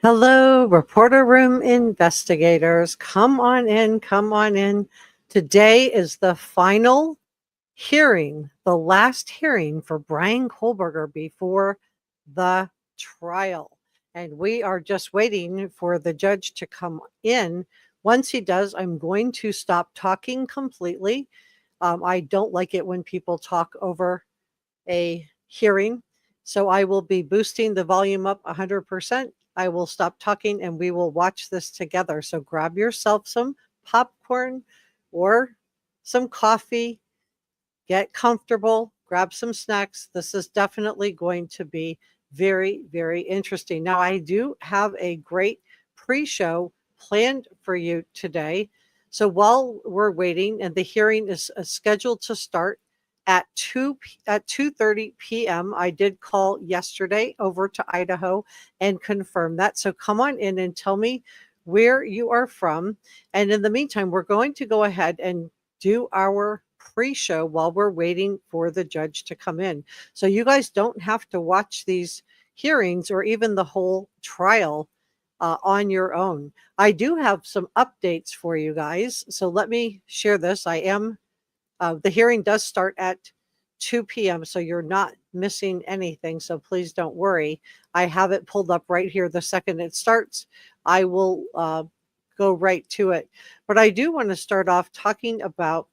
Hello, reporter room investigators. Come on in, come on in. Today is the final hearing, the last hearing for Bryan Kohberger before the trial. And we are just waiting for the judge to come in. Once he does, I'm going to stop talking completely. I don't like it when people talk over a hearing. So I will be boosting the volume up 100%. I will stop talking and we will watch this together. So grab yourself some popcorn or some coffee, get comfortable, grab some snacks. This is definitely going to be very, very interesting. Now, I do have a great pre-show planned for you today. So while we're waiting, and the hearing is scheduled to start at 2:30 p.m. I did call yesterday over to Idaho and confirm that. So come on in and tell me where you are from. And in the meantime, we're going to go ahead and do our pre-show while we're waiting for the judge to come in. So you guys don't have to watch these hearings or even the whole trial on your own. I do have some updates for you guys. So let me share this. The hearing does start at 2 p.m. So you're not missing anything. So please don't worry. I have it pulled up right here. The second it starts, I will go right to it. But I do want to start off talking about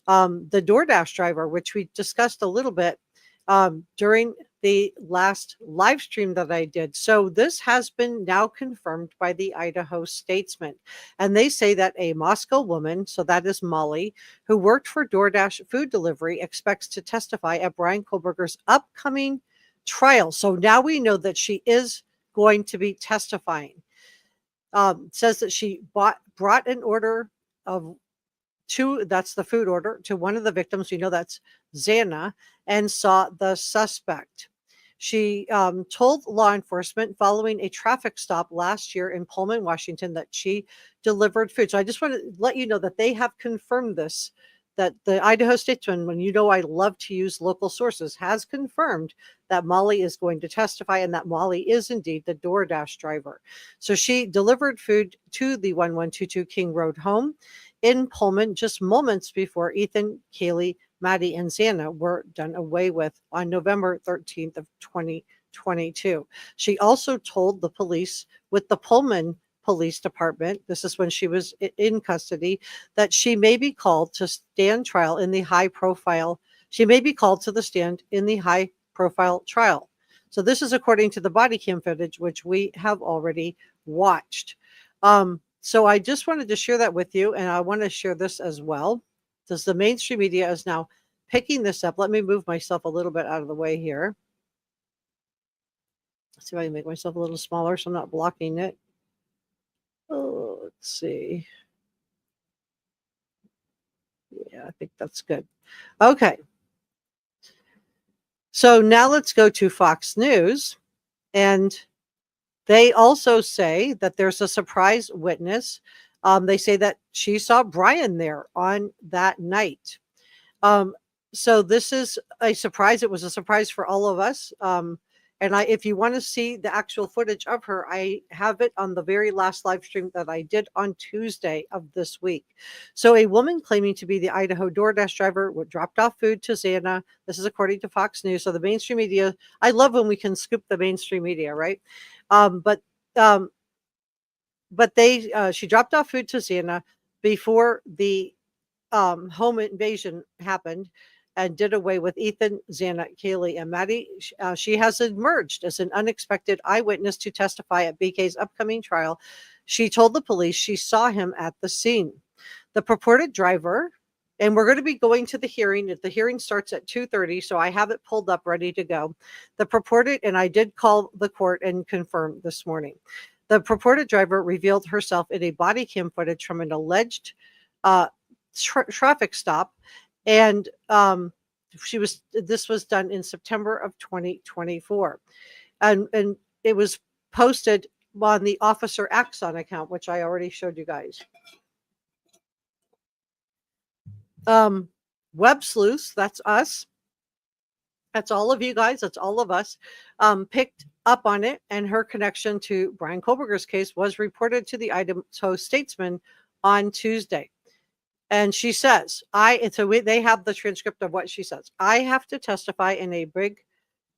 the DoorDash driver, which we discussed a little bit during the last live stream that I did. So this has been now confirmed by the Idaho Statesman. And they say that a Moscow woman, so that is Molly, who worked for DoorDash food delivery, expects to testify at Bryan Kohberger's upcoming trial. So now we know that she is going to be testifying. Says that she brought an order of that's the food order, to one of the victims. We know that's Xana, and saw the suspect. She told law enforcement following a traffic stop last year in Pullman, Washington, that she delivered food. So I just want to let you know that they have confirmed this, that the Idaho Statesman, when you know I love to use local sources, has confirmed that Molly is going to testify and that Molly is indeed the DoorDash driver. So she delivered food to the 1122 King Road home in Pullman just moments before Ethan, Kaylee, Maddie, and Xana were done away with on November 13th of 2022. She also told the police with the Pullman Police Department, this is when she was in custody, that she may be called to stand trial in the high profile. She may be called to the stand in the high profile trial. So this is according to the body cam footage, which we have already watched. So I just wanted to share that with you, and I want to share this as well, because the mainstream media is now picking this up. Let me move myself a little bit out of the way here. Let's see if I can make myself a little smaller so I'm not blocking it. Oh, let's see. Yeah, I think that's good. Okay. So now let's go to Fox News, and they also say that there's a surprise witness. They say that she saw Bryan there on that night. So this is a surprise. It was a surprise for all of us. And if you want to see the actual footage of her, I have it on the very last live stream that I did on Tuesday of this week. So a woman claiming to be the Idaho DoorDash driver dropped off food to Xana. This is according to Fox News. So the mainstream media, I love when we can scoop the mainstream media, right? But she dropped off food to Xana before the home invasion happened, and did away with Ethan, Xana, Kaylee, and Maddie. She has emerged as an unexpected eyewitness to testify at BK's upcoming trial. She told the police she saw him at the scene. The purported driver, and we're going to be going to the hearing. The hearing starts at 2:30, so I have it pulled up ready to go. The purported, and I did call the court and confirm this morning. The purported driver revealed herself in a body cam footage from an alleged traffic stop, and this was done in September of 2024, and it was posted on the Officer Axon account, which I already showed you guys. Web Sleuths, that's us. That's all of you guys. That's all of us picked up on it. And her connection to Bryan Kohberger's case was reported to the Idaho Statesman on Tuesday. And she says, they have the transcript of what she says. I have to testify in a big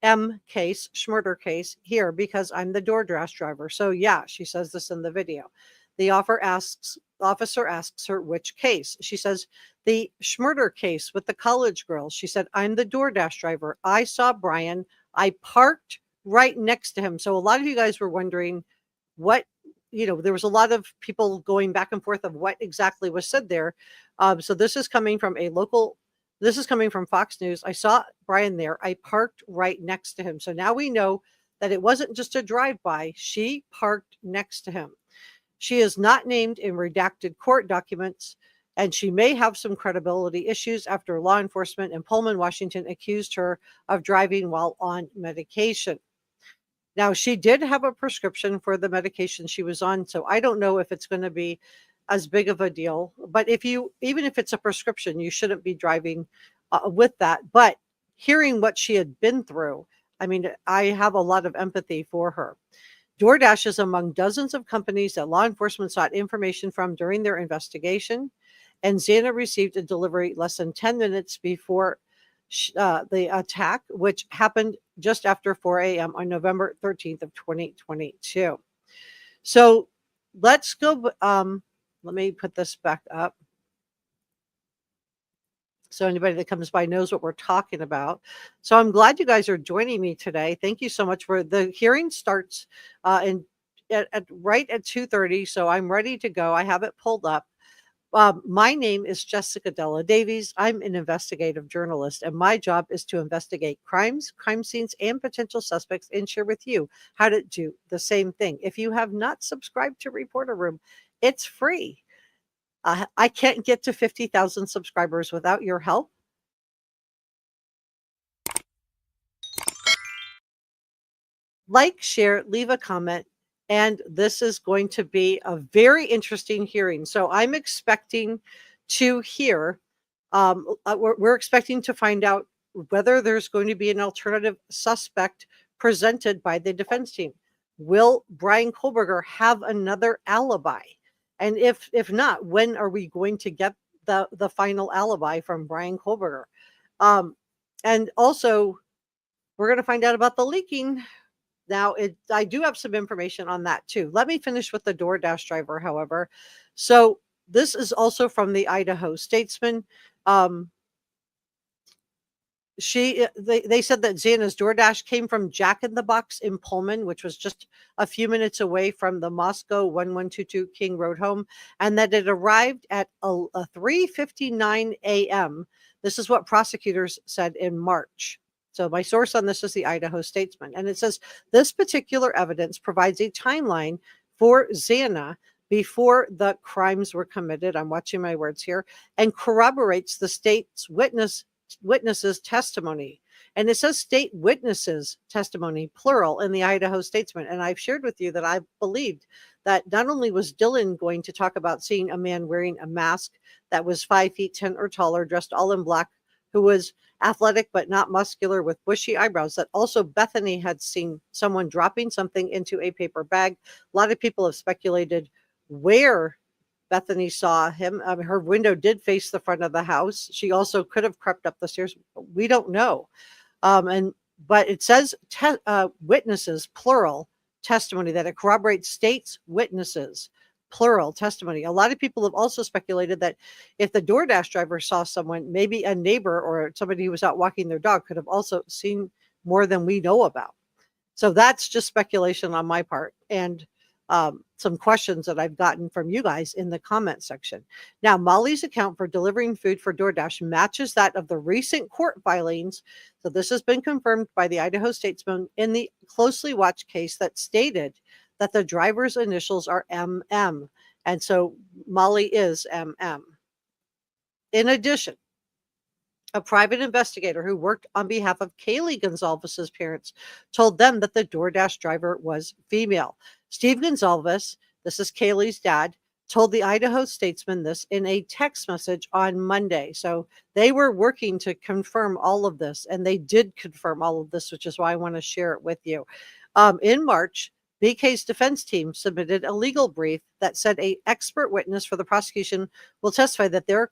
M case, Schmurder case here because I'm the DoorDash driver. So yeah, she says this in the video. The officer asks her which case. She says, the Schmurder case with the college girls. She said, I'm the DoorDash driver. I saw Bryan. I parked right next to him. So a lot of you guys were wondering what, there was a lot of people going back and forth of what exactly was said there. So this is coming from Fox News. I saw Bryan there. I parked right next to him. So now we know that it wasn't just a drive-by. She parked next to him. She is not named in redacted court documents, and she may have some credibility issues after law enforcement in Pullman, Washington, accused her of driving while on medication. Now, she did have a prescription for the medication she was on, so I don't know if it's going to be as big of a deal. But even if it's a prescription, you shouldn't be driving with that. But hearing what she had been through, I mean, I have a lot of empathy for her. DoorDash is among dozens of companies that law enforcement sought information from during their investigation, and Xana received a delivery less than 10 minutes before the attack, which happened just after 4 a.m. on November 13th of 2022. So let's go. Let me put this back up so anybody that comes by knows what we're talking about. So I'm glad you guys are joining me today. Thank you so much. The hearing starts right at 2:30, so I'm ready to go. I have it pulled up. My name is Jessica Della Davies. I'm an investigative journalist, and my job is to investigate crimes, crime scenes, and potential suspects, and share with you how to do the same thing. If you have not subscribed to Reporter Room, it's free. I can't get to 50,000 subscribers without your help. Like, share, leave a comment. And this is going to be a very interesting hearing. So I'm expecting to hear, we're expecting to find out whether there's going to be an alternative suspect presented by the defense team. Will Bryan Kohberger have another alibi? And if not, when are we going to get the final alibi from Bryan Kohberger? And also, we're going to find out about the leaking. Now, I do have some information on that too. Let me finish with the DoorDash driver, however. So this is also from the Idaho Statesman. They said that Xana's DoorDash came from Jack in the Box in Pullman, which was just a few minutes away from the Moscow 1122 King Road home, and that it arrived at 3:59 a.m. This is what prosecutors said in March. So my source on this is the Idaho Statesman, and it says this particular evidence provides a timeline for Xana before the crimes were committed. I'm watching my words here, and corroborates the state's witnesses' testimony. And it says state witnesses' testimony, plural, in the Idaho Statesman. And I've shared with you that I believed that not only was Dylan going to talk about seeing a man wearing a mask that was 5 feet 10 or taller, dressed all in black, who was athletic but not muscular with bushy eyebrows, that also Bethany had seen someone dropping something into a paper bag. A lot of people have speculated where Bethany saw him. Her window did face the front of the house. She also could have crept up the stairs. We don't know. But it says witnesses, plural, testimony, that it corroborates state's witnesses, plural, testimony. A lot of people have also speculated that if the DoorDash driver saw someone, maybe a neighbor or somebody who was out walking their dog could have also seen more than we know about. So that's just speculation on my part. And some questions that I've gotten from you guys in the comment section. Now, Molly's account for delivering food for DoorDash matches that of the recent court filings. So this has been confirmed by the Idaho Statesman in the closely watched case that stated that the driver's initials are MM. And so Molly is MM. In addition, a private investigator who worked on behalf of Kaylee Gonzalez's parents told them that the DoorDash driver was female. Steve Gonzalez, this is Kaylee's dad, told the Idaho Statesman this in a text message on Monday. So they were working to confirm all of this, and they did confirm all of this, which is why I want to share it with you. In March, BK's defense team submitted a legal brief that said an expert witness for the prosecution will testify that their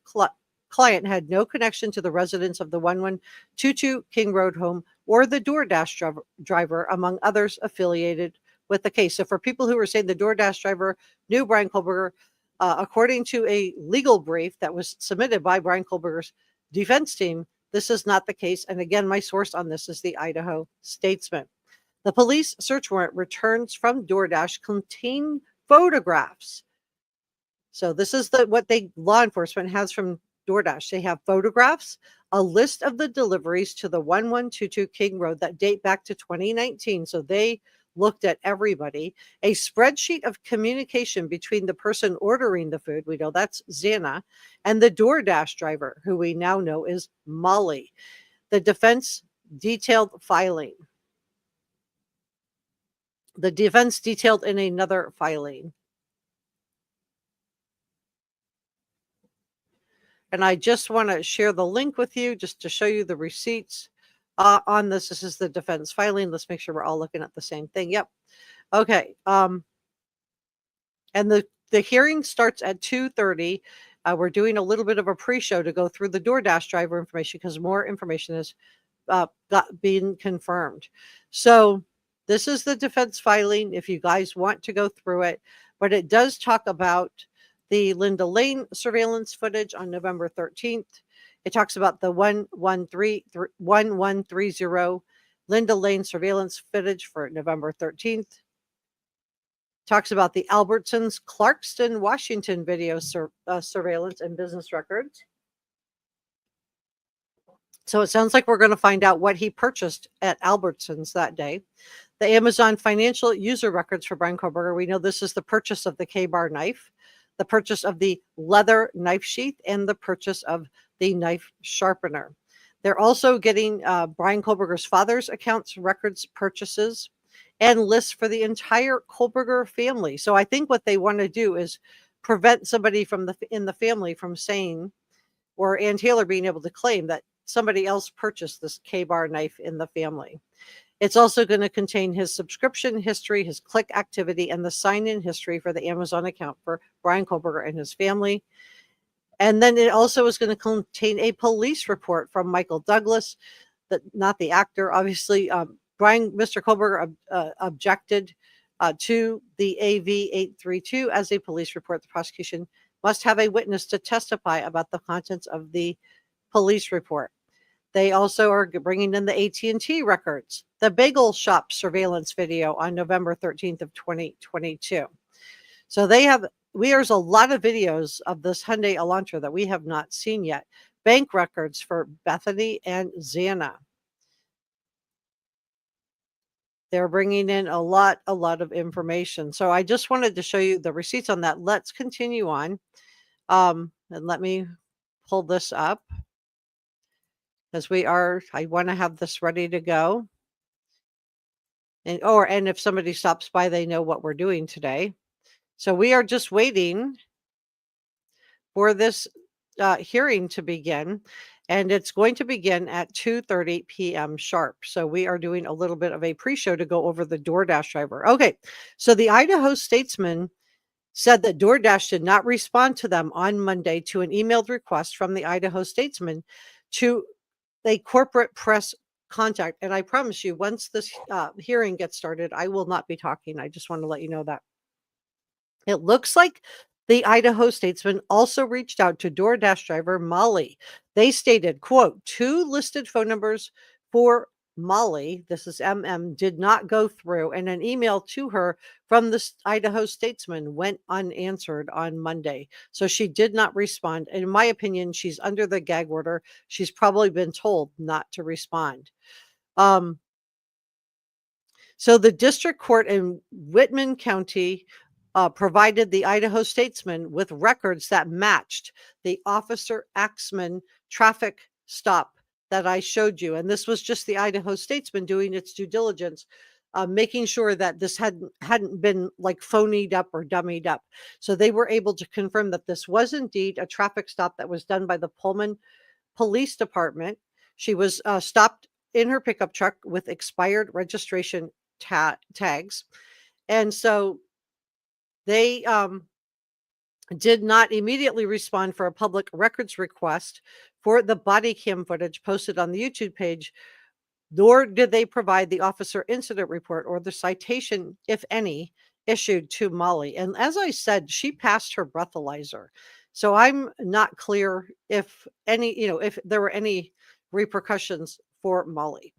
client had no connection to the residents of the 1122 King Road home or the DoorDash driver, among others affiliated with the case. So for people who were saying the DoorDash driver knew Bryan Kohberger, according to a legal brief that was submitted by Bryan Kohberger's defense team, this is not the case. And again, my source on this is the Idaho Statesman. The police search warrant returns from DoorDash contain photographs. So this is what law enforcement has from DoorDash. They have photographs, a list of the deliveries to the 1122 King Road that date back to 2019. So they looked at everybody, a spreadsheet of communication between the person ordering the food, we know that's Xana, and the DoorDash driver, who we now know is Molly. The defense detailed filing. The defense detailed in another filing. And I just want to share the link with you just to show you the receipts on this. This is the defense filing. Let's make sure we're all looking at the same thing. Yep. Okay. And the hearing starts at 2:30. We're doing a little bit of a pre-show to go through the DoorDash driver information because more information is being confirmed. So this is the defense filing if you guys want to go through it, but it does talk about the Linda Lane surveillance footage on November 13th. It talks about the 1130 Linda Lane surveillance footage for November 13th. Talks about the Albertsons Clarkston, Washington video surveillance and business records. So it sounds like we're going to find out what he purchased at Albertsons that day. The Amazon financial user records for Bryan Kohberger. We know this is the purchase of the K-bar knife, the purchase of the leather knife sheath, and the purchase of the knife sharpener. They're also getting Bryan Kohberger's father's accounts, records, purchases, and lists for the entire Kohberger family. So I think what they want to do is prevent somebody in the family from saying, or Ann Taylor being able to claim that somebody else purchased this K-bar knife in the family. It's also going to contain his subscription history, his click activity, and the sign-in history for the Amazon account for Bryan Kohberger and his family. And then it also is going to contain a police report from Michael Douglas, not the actor, obviously. Mr. Kohberger objected to the AV-832 as a police report. The prosecution must have a witness to testify about the contents of the police report. They also are bringing in the AT&T records, the bagel shop surveillance video on November 13th of 2022. So there's a lot of videos of this Hyundai Elantra that we have not seen yet. Bank records for Bethany and Xana. They're bringing in a lot of information. So I just wanted to show you the receipts on that. Let's continue on. And let me pull this up. Because I want to have this ready to go. And if somebody stops by, they know what we're doing today. So we are just waiting for this hearing to begin. And it's going to begin at 2:30 p.m. sharp. So we are doing a little bit of a pre-show to go over the DoorDash driver. Okay, so the Idaho Statesman said that DoorDash did not respond to them on Monday to an emailed request from the Idaho Statesman to a corporate press contact. And I promise you, once this hearing gets started, I will not be talking. I just want to let you know that. It looks like the Idaho Statesman also reached out to DoorDash driver Molly. They stated, quote, 2 listed phone numbers for Molly, this is MM, did not go through, and an email to her from the Idaho Statesman went unanswered on Monday. So she did not respond. In my opinion, she's under the gag order. She's probably been told not to respond. So the district court in Whitman County provided the Idaho Statesman with records that matched the Officer Axman traffic stop that I showed you. And this was just the Idaho Statesman doing its due diligence making sure that this hadn't been like phonied up or dummied up. So they were able to confirm that this was indeed a traffic stop that was done by the Pullman Police Department. She was stopped in her pickup truck with expired registration tags. And so they did not immediately respond for a public records request for the body cam footage posted on the YouTube page, nor did they provide the officer incident report or the citation, if any, issued to Molly. And as I said, she passed her breathalyzer. So I'm not clear if any, if there were any repercussions for Molly.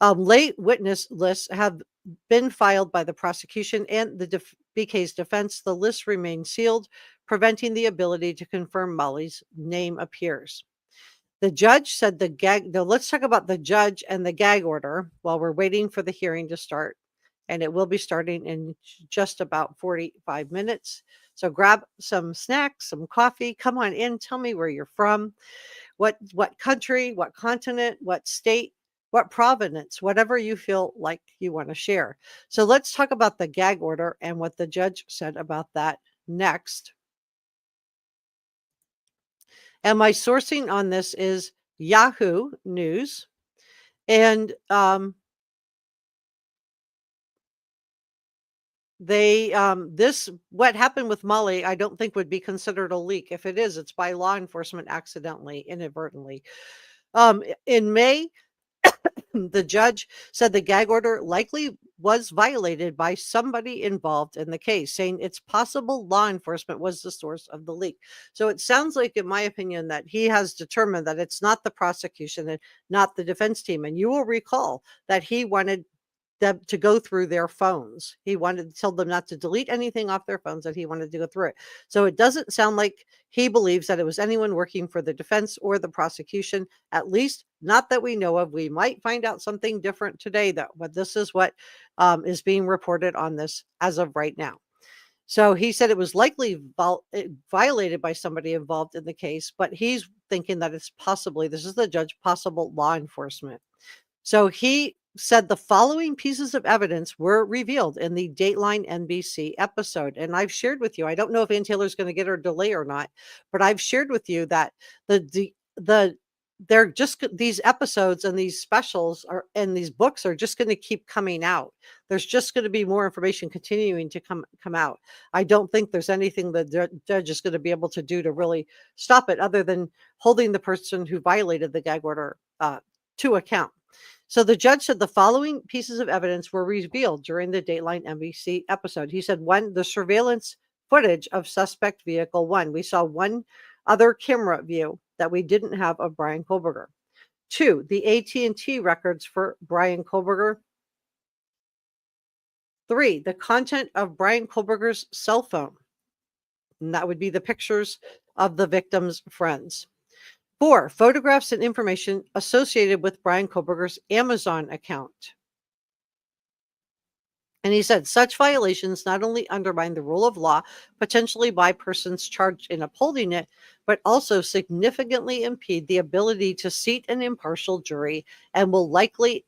Late witness lists have been filed by the prosecution and the BK's defense. The list remains sealed, preventing the ability to confirm Molly's name appears. The judge said let's talk about the judge and the gag order while we're waiting for the hearing to start. And it will be starting in just about 45 minutes. So grab some snacks, some coffee, come on in, tell me where you're from, what country, what continent, what state, what province, whatever you feel like you want to share. So let's talk about the gag order and what the judge said about that next. And my sourcing on this is Yahoo News. And what happened with Molly, I don't think would be considered a leak. If it is, it's by law enforcement accidentally, inadvertently. In May, the judge said the gag order likely was violated by somebody involved in the case, saying it's possible law enforcement was the source of the leak. So it sounds like, in my opinion, that he has determined that it's not the prosecution and not the defense team. And you will recall that he wanted them to go through their phones. He wanted to tell them not to delete anything off their phones, that he wanted to go through it. So it doesn't sound like he believes that it was anyone working for the defense or the prosecution, at least not that we know of. We might find out something different today, though, but this is what is being reported on this as of right now. So he said it was likely violated by somebody involved in the case, but he's thinking that it's possibly, this is the judge, possible law enforcement. So he said the following pieces of evidence were revealed in the Dateline NBC episode. And I've shared with you, I don't know if Ann Taylor's going to get her delay or not, but I've shared with you that they're just, these episodes and these specials are, and these books are just going to keep coming out. There's just going to be more information continuing to come out. I don't think there's anything the judge is going to be able to do to really stop it, other than holding the person who violated the gag order to account. So the judge said the following pieces of evidence were revealed during the Dateline NBC episode. He said, 1, the surveillance footage of suspect vehicle 1. We saw one other camera view that we didn't have of Bryan Kohberger. 2, the AT&T records for Bryan Kohberger. 3, the content of Bryan Kohberger's cell phone. And that would be the pictures of the victim's friends. 4, photographs and information associated with Bryan Kohberger's Amazon account. And he said such violations not only undermine the rule of law, potentially by persons charged in upholding it, but also significantly impede the ability to seat an impartial jury and will likely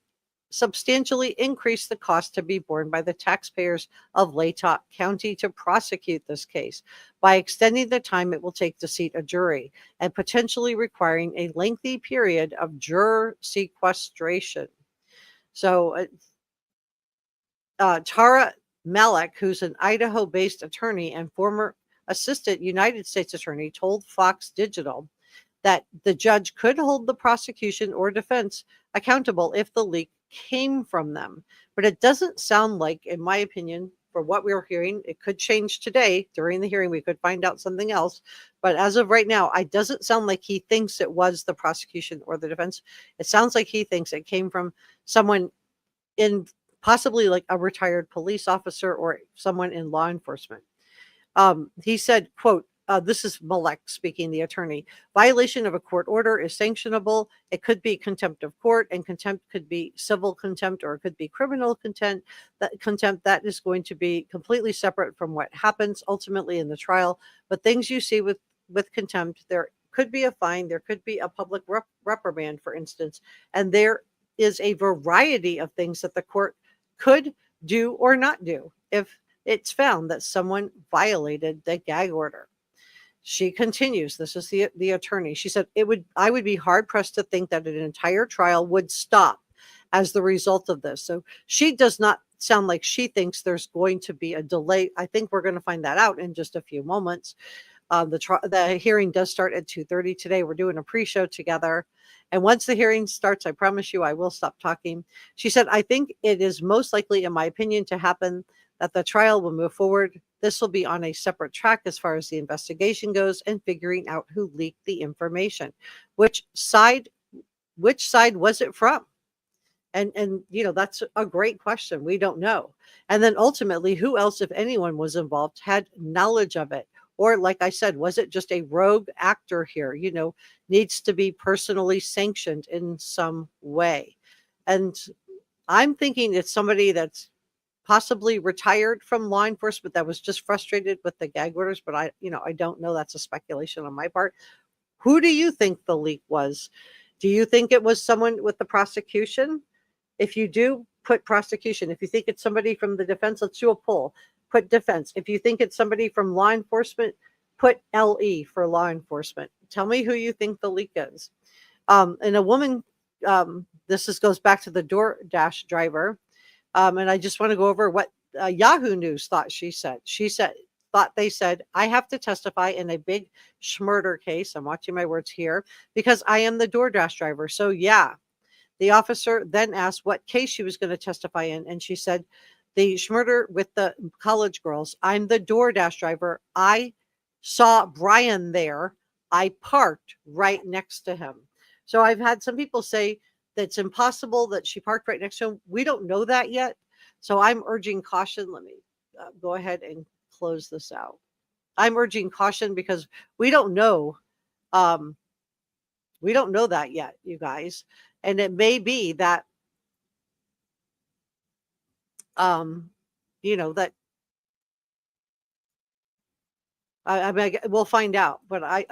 substantially increase the cost to be borne by the taxpayers of Latah County to prosecute this case by extending the time it will take to seat a jury and potentially requiring a lengthy period of juror sequestration. So Tara Malek, who's an Idaho-based attorney and former assistant United States attorney, told Fox Digital that the judge could hold the prosecution or defense accountable if the leak came from them. But it doesn't sound like, in my opinion, for what we're hearing, it could change today during the hearing. We could find out something else. But as of right now, it doesn't sound like he thinks it was the prosecution or the defense. It sounds like he thinks it came from someone in, possibly like a retired police officer or someone in law enforcement. He said, quote, this is Malek speaking, the attorney. Violation of a court order is sanctionable. It could be contempt of court, and contempt could be civil contempt, or it could be criminal contempt. That is going to be completely separate from what happens ultimately in the trial. But things you see with contempt, there could be a fine, there could be a public reprimand, for instance, and there is a variety of things that the court could do or not do if it's found that someone violated the gag order. She continues, this is the attorney. She said, I would be hard pressed to think that an entire trial would stop as the result of this. So she does not sound like she thinks there's going to be a delay. I think we're going to find that out in just a few moments. The hearing does start at 2:30 today. We're doing a pre-show together. And once the hearing starts, I promise you, I will stop talking. She said, I think it is most likely, in my opinion, to happen that the trial will move forward. This will be on a separate track as far as the investigation goes and figuring out who leaked the information. Which side was it from? And that's a great question. We don't know. And then ultimately, who else, if anyone was involved, had knowledge of it? Or like I said, was it just a rogue actor here, needs to be personally sanctioned in some way? And I'm thinking it's somebody that's possibly retired from law enforcement that was just frustrated with the gag orders, but I don't know. That's a speculation on my part. Who do you think the leak was? Do you think it was someone with the prosecution? If you do, put prosecution. If you think it's somebody from the defense, let's do a poll. Put defense. If you think it's somebody from law enforcement, put LE for law enforcement. Tell me who you think the leak is. And a woman, goes back to the DoorDash driver. And I just want to go over what Yahoo News thought she said. They said, I have to testify in a big schmurder case. I'm watching my words here because I am the DoorDash driver. So yeah, the officer then asked what case she was going to testify in. And she said, the schmurder with the college girls. I'm the DoorDash driver. I saw Bryan there. I parked right next to him. So I've had some people say that's impossible that she parked right next to him. We don't know that yet. So I'm urging caution. Let me go ahead and close this out. I'm urging caution because we don't know. We don't know that yet, you guys. And it may be that, that I mean, we'll find out, but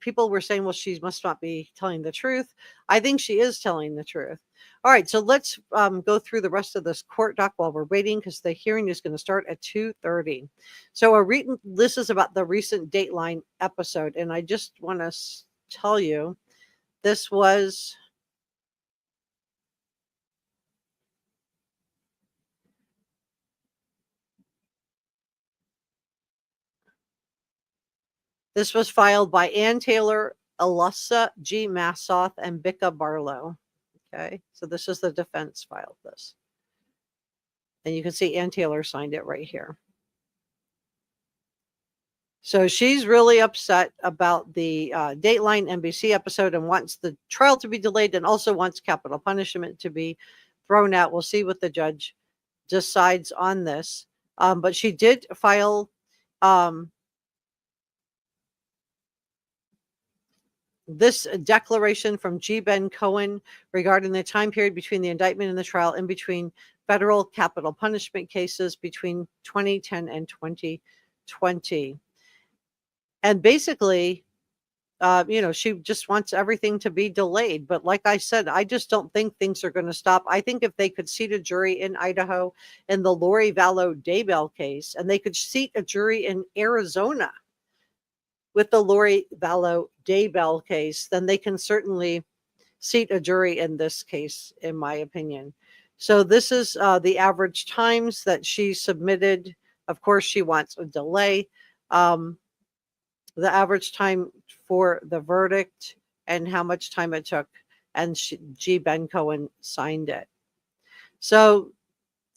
people were saying, well, she must not be telling the truth. I think she is telling the truth. All right, so let's go through the rest of this court doc while we're waiting because the hearing is going to start at 2:30. So this is about the recent Dateline episode, and I just want to tell you, this was filed by Ann Taylor, Alyssa G. Massoth, and Bicca Barlow. Okay, so this is the defense filed this. And you can see Ann Taylor signed it right here. So she's really upset about the Dateline NBC episode and wants the trial to be delayed and also wants capital punishment to be thrown out. We'll see what the judge decides on this. But she did file this declaration from G. Ben Cohen regarding the time period between the indictment and the trial in between federal capital punishment cases between 2010 and 2020. And basically, she just wants everything to be delayed. But like I said, I just don't think things are going to stop. I think if they could seat a jury in Idaho in the Lori Vallow Daybell case, and they could seat a jury in Arizona with the Lori Vallow Daybell case, then they can certainly seat a jury in this case, in my opinion. So this is the average times that she submitted. Of course, she wants a delay. The average time for the verdict and how much time it took. And G. Ben Cohen signed it. So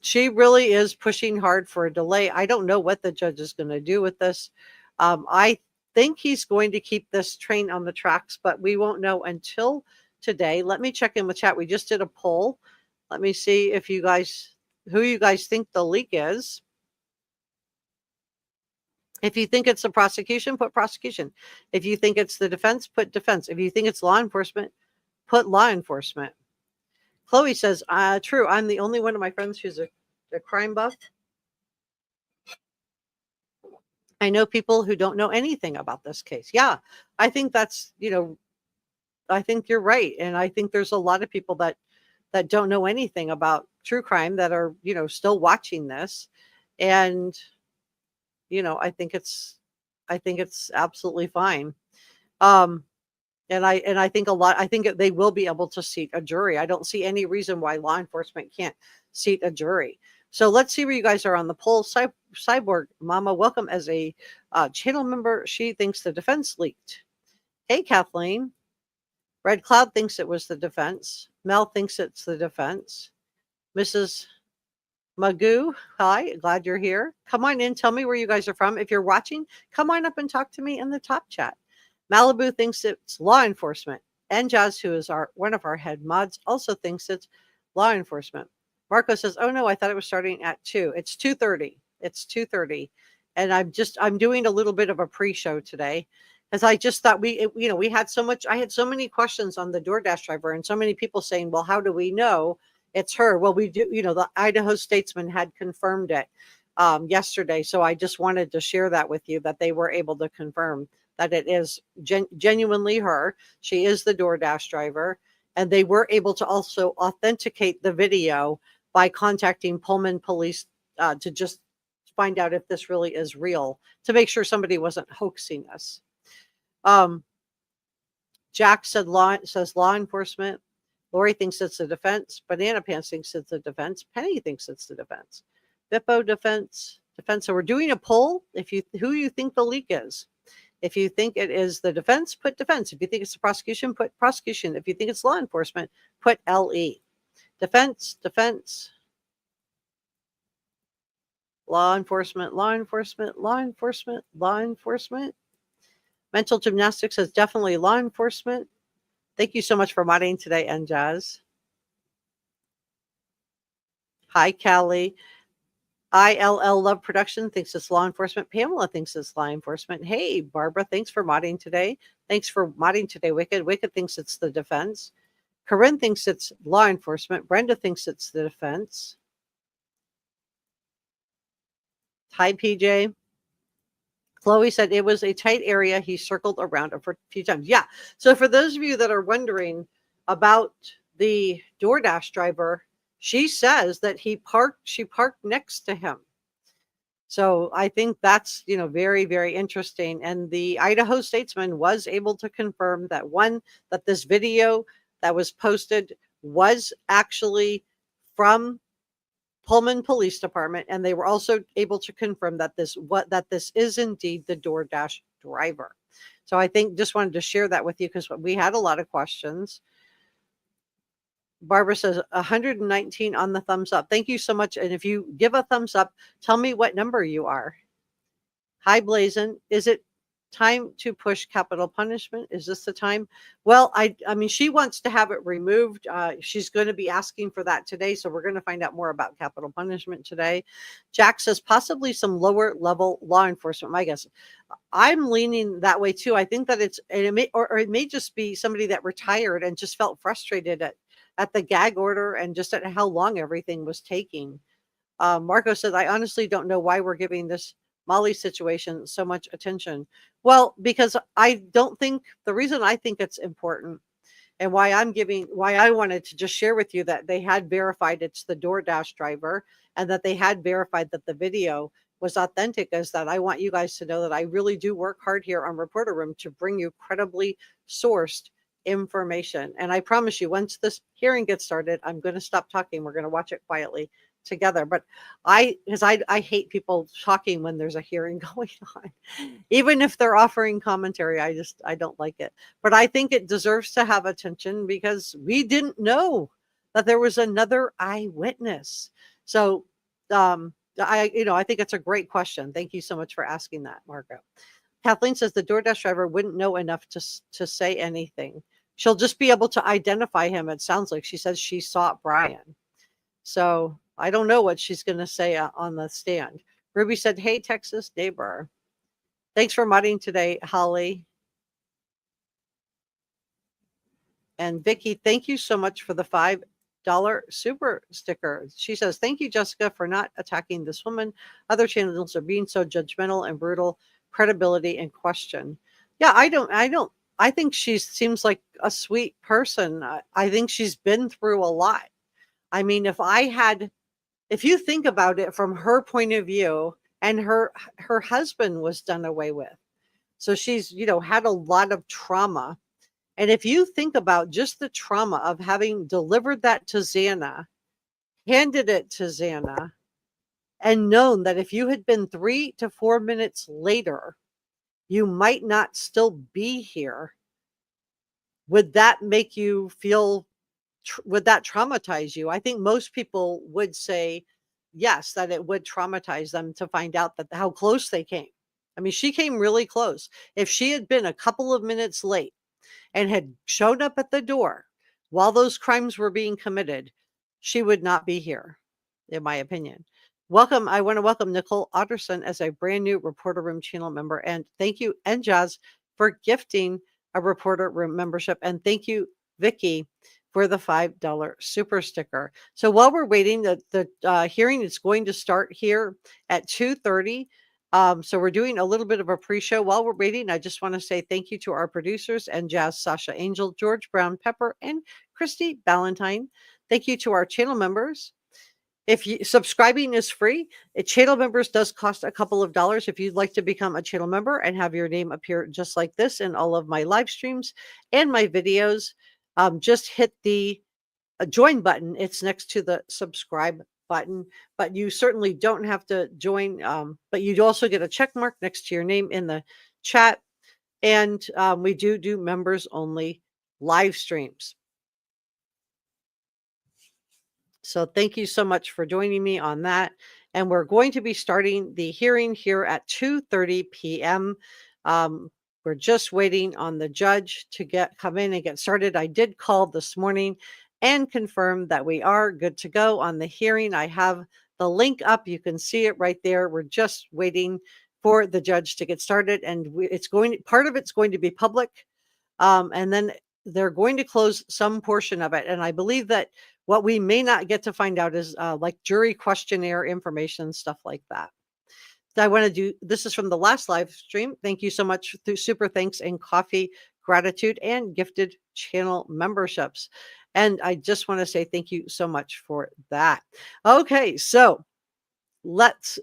she really is pushing hard for a delay. I don't know what the judge is going to do with this. I think he's going to keep this train on the tracks, but we won't know until today. Let me check in with chat. We just did a poll. Let me see if who you guys think the leak is. If you think it's the prosecution, put prosecution. If you think it's the defense, put defense. If you think it's law enforcement, put law enforcement. Chloe says, true. I'm the only one of my friends who's a crime buff. I know people who don't know anything about this case. Yeah, I think that's, I think you're right. And I think there's a lot of people that that don't know anything about true crime that are, still watching this. And, I think it's absolutely fine. And I think I think they will be able to seat a jury. I don't see any reason why law enforcement can't seat a jury. So let's see where you guys are on the poll. Cyborg Mama, welcome as a channel member. She thinks the defense leaked. Hey, Kathleen. Red Cloud thinks it was the defense. Mel thinks it's the defense. Mrs. Magoo, hi, glad you're here. Come on in. Tell me where you guys are from. If you're watching, come on up and talk to me in the top chat. Malibu thinks it's law enforcement. And Jazz, who is one of our head mods, also thinks it's law enforcement. Marco says, "Oh no, I thought it was starting at 2. It's 2:30. It's 2:30." And I'm doing a little bit of a pre-show today because I just thought we had I had so many questions on the DoorDash driver and so many people saying, "Well, how do we know it's her?" Well, we do, the Idaho Statesman had confirmed it yesterday. So I just wanted to share that with you, that they were able to confirm that it is genuinely her. She is the DoorDash driver. And they were able to also authenticate the video by contacting Pullman police to just find out if this really is real, to make sure somebody wasn't hoaxing us. Jack says law enforcement. Lori thinks it's the defense. Banana Pants thinks it's the defense. Penny thinks it's the defense. Bippo defense. So we're doing a poll. Who you think the leak is. If you think it is the defense, put defense. If you think it's the prosecution, put prosecution. If you think it's law enforcement, put LE. Defense. Law enforcement. Mental gymnastics says definitely law enforcement. Thank you so much for modding today, and Jazz. Hi, Callie. ILL Love Production thinks it's law enforcement. Pamela thinks it's law enforcement. Hey, Barbara, thanks for modding today. Wicked. Wicked thinks it's the defense. Corinne thinks it's law enforcement. Brenda thinks it's the defense. Hi, PJ. Chloe said it was a tight area. He circled around it for a few times. Yeah. So for those of you that are wondering about the DoorDash driver, she says that she parked next to him. So I think that's, very, very interesting. And the Idaho Statesman was able to confirm that that this video that was posted was actually from Pullman Police Department, and they were also able to confirm that this is indeed the DoorDash driver. So I think just wanted to share that with you because we had a lot of questions. Barbara says 119 on the thumbs up. Thank you so much. And if you give a thumbs up, tell me what number you are. Hi, Blazin. Is it time to push capital punishment? Is this the time? Well, I mean, she wants to have it removed. She's going to be asking for that today. So we're going to find out more about capital punishment today. Jack says possibly some lower level law enforcement. My guess, I'm leaning that way too. I think that it may just be somebody that retired and just felt frustrated at the gag order and just at how long everything was taking. Marco says, I honestly don't know why we're giving this Molly situation so much attention. Well, because the reason I think it's important and why I wanted to just share with you that they had verified it's the DoorDash driver and that they had verified that the video was authentic is that I want you guys to know that I really do work hard here on Reporter Room to bring you credibly sourced information. And I promise you, once this hearing gets started, I'm going to stop talking. We're going to watch it quietly together. But I hate people talking when there's a hearing going on, even if they're offering commentary. I don't like it. But I think it deserves to have attention because we didn't know that there was another eyewitness. So I think it's a great question. Thank you so much for asking that, Margo. Kathleen says the DoorDash driver wouldn't know enough to say anything. She'll just be able to identify him. It sounds like she says she saw Bryan. So I don't know what she's going to say on the stand. Ruby said, hey, Texas neighbor. Thanks for modding today, Holly. And Vicky, thank you so much for the $5 super sticker. She says, thank you, Jessica, for not attacking this woman. Other channels are being so judgmental and brutal. Credibility in question. Yeah, I think she seems like a sweet person. I think she's been through a lot. I mean, if you think about it from her point of view, and her husband was done away with. So she's, had a lot of trauma. And if you think about just the trauma of having delivered that to Xana, handed it to Xana, and known that if you had been 3 to 4 minutes later, you might not still be here, would that make you feel, would that traumatize you? I think most people would say yes, that it would traumatize them to find out that how close they came. I mean, she came really close. If she had been a couple of minutes late and had shown up at the door while those crimes were being committed, she would not be here, in my opinion. Welcome. I want to welcome Nicole Otterson as a brand new Reporter Room channel member. And thank you, Njaz, for gifting a Reporter Room membership. And thank you, Vicky, for the $5 super sticker. So while we're waiting, the hearing is going to start here at 2:30. So we're doing a little bit of a pre-show. While we're waiting, I just want to say thank you to our producers and Jazz, Sasha Angel, George Brown Pepper, and Christy Ballantyne. Thank you to our channel members. If you subscribing is free, channel members does cost a couple of dollars. If you'd like to become a channel member and have your name appear just like this in all of my live streams and my videos, just hit the join button. It's next to the subscribe button, but you certainly don't have to join. But you'd also get a check mark next to your name in the chat. And we do members only live streams. So thank you so much for joining me on that. And we're going to be starting the hearing here at 2:30 p.m. We're just waiting on the judge to come in and get started. I did call this morning and confirm that we are good to go on the hearing. I have the link up. You can see it right there. We're just waiting for the judge to get started, and part of it's going to be public, and then they're going to close some portion of it. And I believe that what we may not get to find out is like jury questionnaire information, stuff like that. I want to do, this is from the last live stream. Thank you so much through super thanks and coffee, gratitude, and gifted channel memberships. And I just want to say thank you so much for that. Okay, so let's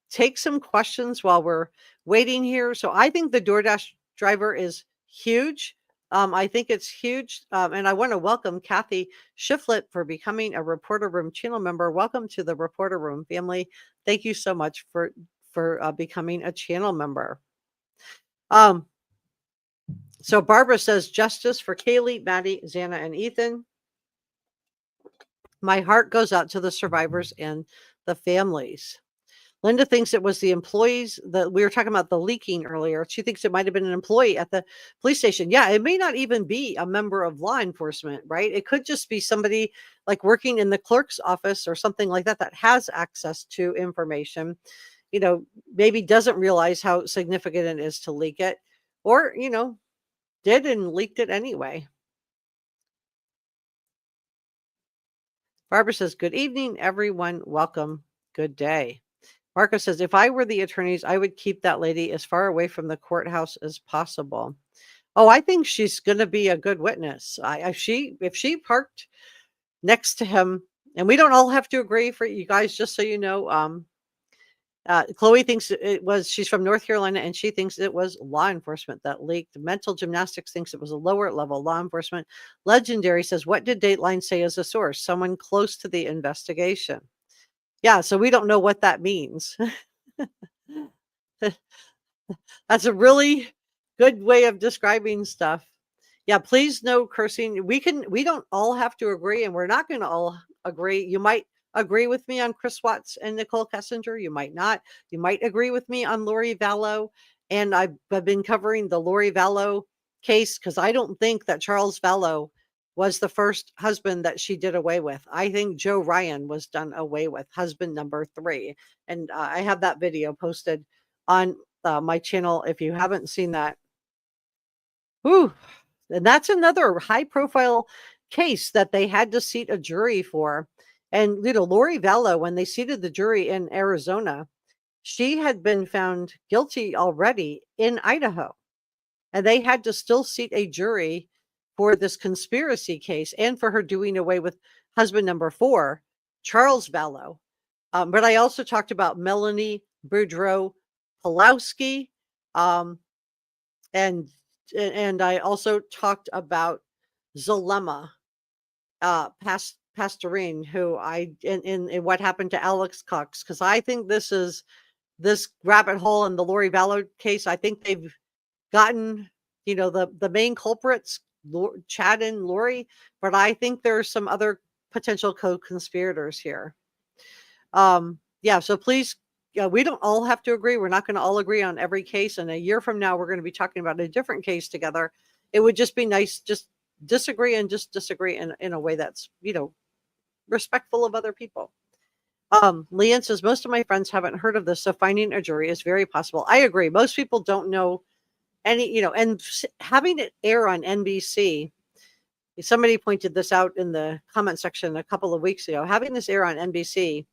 take some questions while we're waiting here. So I think the DoorDash driver is huge. I think it's huge. And I want to welcome Kathy Shiflett for becoming a Reporter Room channel member. Welcome to the Reporter Room family. Thank you so much for becoming a channel member. So Barbara says, justice for Kaylee, Maddie, Xana, and Ethan. My heart goes out to the survivors and the families. Linda thinks it was the employees that we were talking about, the leaking earlier. She thinks it might have been an employee at the police station. Yeah, it may not even be a member of law enforcement, right? It could just be somebody like working in the clerk's office or something like that has access to information, maybe doesn't realize how significant it is to leak it, or, did and leaked it anyway. Barbara says, good evening, everyone. Welcome. Good day. Marco says, if I were the attorneys, I would keep that lady as far away from the courthouse as possible. Oh, I think she's going to be a good witness. If she parked next to him, and we don't all have to agree, for you guys, just so you know, Chloe thinks she's from North Carolina, and she thinks it was law enforcement that leaked. Mental Gymnastics thinks it was a lower level law enforcement. Legendary says, what did Dateline say as a source? Someone close to the investigation. Yeah, so we don't know what that means. That's a really good way of describing stuff. Yeah, please no cursing. We don't all have to agree, and we're not going to all agree. You might agree with me on Chris Watts and Nicole Kessinger. You might not. You might agree with me on Lori Vallow. And I've been covering the Lori Vallow case because I don't think that Charles Vallow was the first husband that she did away with. I think Joe Ryan was done away with, husband number 3. And I have that video posted on my channel if you haven't seen that. Whew. And that's another high profile case that they had to seat a jury for. And, Lori Vallow, when they seated the jury in Arizona, she had been found guilty already in Idaho. And they had to still seat a jury for this conspiracy case and for her doing away with husband number 4, Charles Vallow. But I also talked about Melanie Boudreau Pulowski, and I also talked about Zulema Pastorine, who in what happened to Alex Cox, because I think this rabbit hole in the Lori Vallow case. I think they've gotten, the main culprits, Chad and Lori, but I think there's some other potential co-conspirators here. Yeah, so please, we don't all have to agree. We're not going to all agree on every case. And a year from now, we're going to be talking about a different case together. It would just be nice, just disagree in a way that's, respectful of other people. Leanne says, most of my friends haven't heard of this, so finding a jury is very possible. I agree. Most people don't know any, and having it air on NBC, somebody pointed this out in the comment section a couple of weeks ago, having this air on NBC,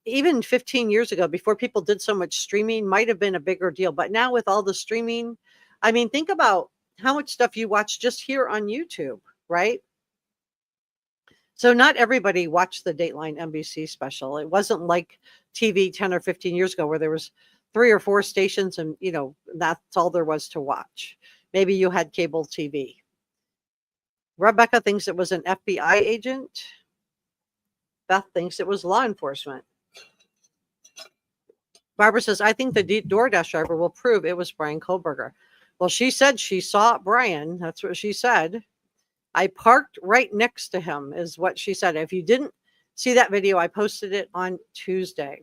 even 15 years ago, before people did so much streaming, might have been a bigger deal. But now with all the streaming, I mean, think about how much stuff you watch just here on YouTube, right? So not everybody watched the Dateline NBC special. It wasn't like TV 10 or 15 years ago where there was 3 or 4 stations and, that's all there was to watch. Maybe you had cable TV. Rebecca thinks it was an FBI agent. Beth thinks it was law enforcement. Barbara says, I think the DoorDash driver will prove it was Bryan Kohberger. Well, she said she saw Bryan. That's what she said. I parked right next to him, is what she said. If you didn't see that video, I posted it on Tuesday.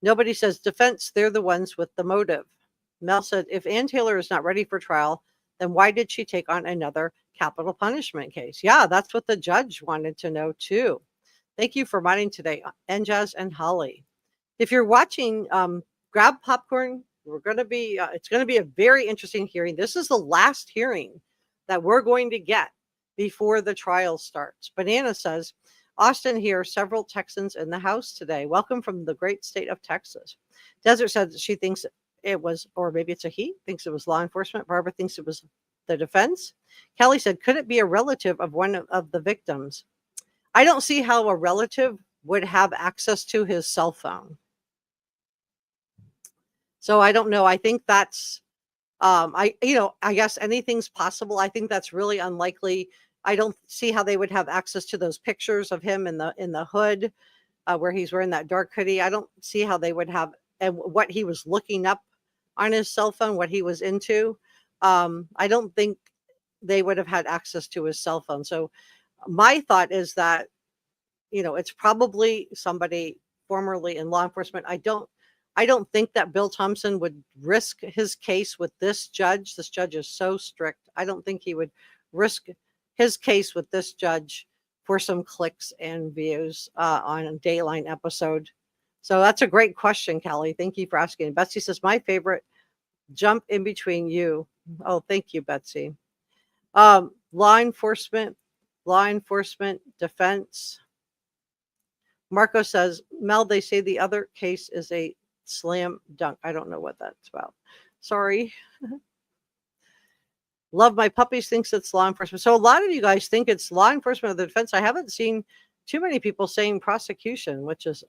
Nobody says defense. They're the ones with the motive. Mel said, if Ann Taylor is not ready for trial, then why did she take on another capital punishment case? Yeah, that's what the judge wanted to know too. Thank you for writing today, Enjaz and Holly. If you're watching, grab popcorn. It's going to be a very interesting hearing. This is the last hearing that we're going to get before the trial starts. Banana says, Austin here, several Texans in the house today. Welcome from the great state of Texas. Desert said she thinks it was, or maybe it's a he, thinks it was law enforcement. Barbara thinks it was the defense. Kelly said, could it be a relative of one of the victims? I don't see how a relative would have access to his cell phone. So I don't know. I think that's, I guess anything's possible. I think that's really unlikely. I don't see how they would have access to those pictures of him in the hood, where he's wearing that dark hoodie. I don't see how they would have, and what he was looking up on his cell phone, what he was into. I don't think they would have had access to his cell phone. So my thought is that, it's probably somebody formerly in law enforcement. I don't think that Bill Thompson would risk his case with this judge. This judge is so strict. I don't think he would risk his case with this judge for some clicks and views on a Dateline episode. So that's a great question, Kelly. Thank you for asking. Betsy says, my favorite, jump in between you. Oh, thank you, Betsy. Law enforcement, defense. Marco says, Mel, they say the other case is a slam dunk. I don't know what that's about. Sorry. Love my puppies thinks it's law enforcement. So a lot of you guys think it's law enforcement or the defense. I haven't seen too many people saying prosecution, which is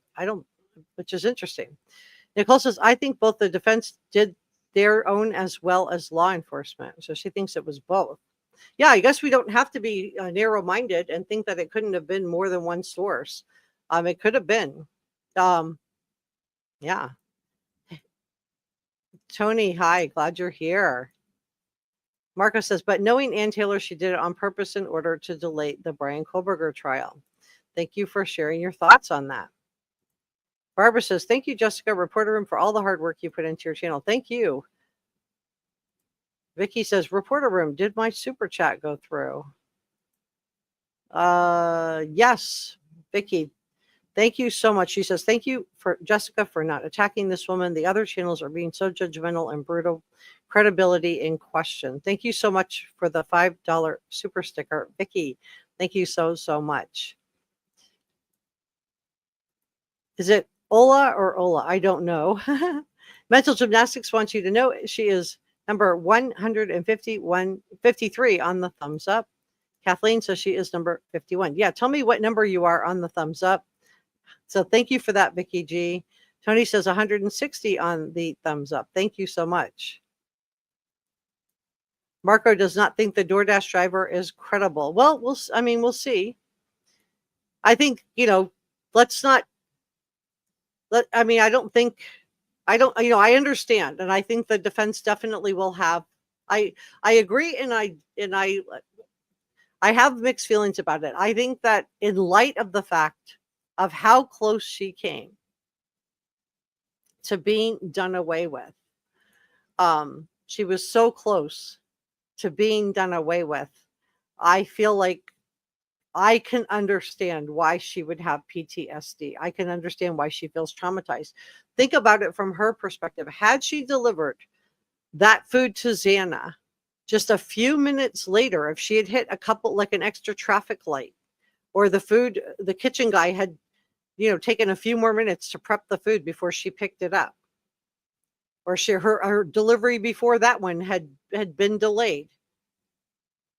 interesting. Nicole says, I think both the defense did their own as well as law enforcement. So she thinks it was both. Yeah, I guess we don't have to be narrow-minded and think that it couldn't have been more than one source. It could have been. Yeah. Tony, hi, glad you're here. Marco says, but knowing Ann Taylor, she did it on purpose in order to delay the Bryan Kohberger trial. Thank you for sharing your thoughts on that. Barbara says, thank you, Jessica, Reporter Room, for all the hard work you put into your channel. Thank you. Vicky says, Reporter Room, did my super chat go through? Yes, Vicky. Thank you so much. She says, thank you for Jessica for not attacking this woman. The other channels are being so judgmental and brutal. Credibility in question. Thank you so much for the $5 super sticker. Vicky, thank you so much. Is it Ola or Ola? I don't know. Mental Gymnastics wants you to know she is number 153 on the thumbs up. Kathleen says she is number 51. Yeah, tell me what number you are on the thumbs up. So thank you for that, Vicky G. Tony says 160 on the thumbs up. Thank you so much. Marco does not think the DoorDash driver is credible. Well, we'll see. I think, let's not I don't think, I understand. And I think the defense definitely will have, I agree. And I have mixed feelings about it. I think that in light of the fact of how close she came to being done away with, she was so close to being done away with. I feel like I can understand why she would have PTSD. I can understand why she feels traumatized. Think about it from her perspective. Had she delivered that food to Xana just a few minutes later, if she had hit like an extra traffic light, or the kitchen guy had, taken a few more minutes to prep the food before she picked it up, or her delivery before that one had been delayed,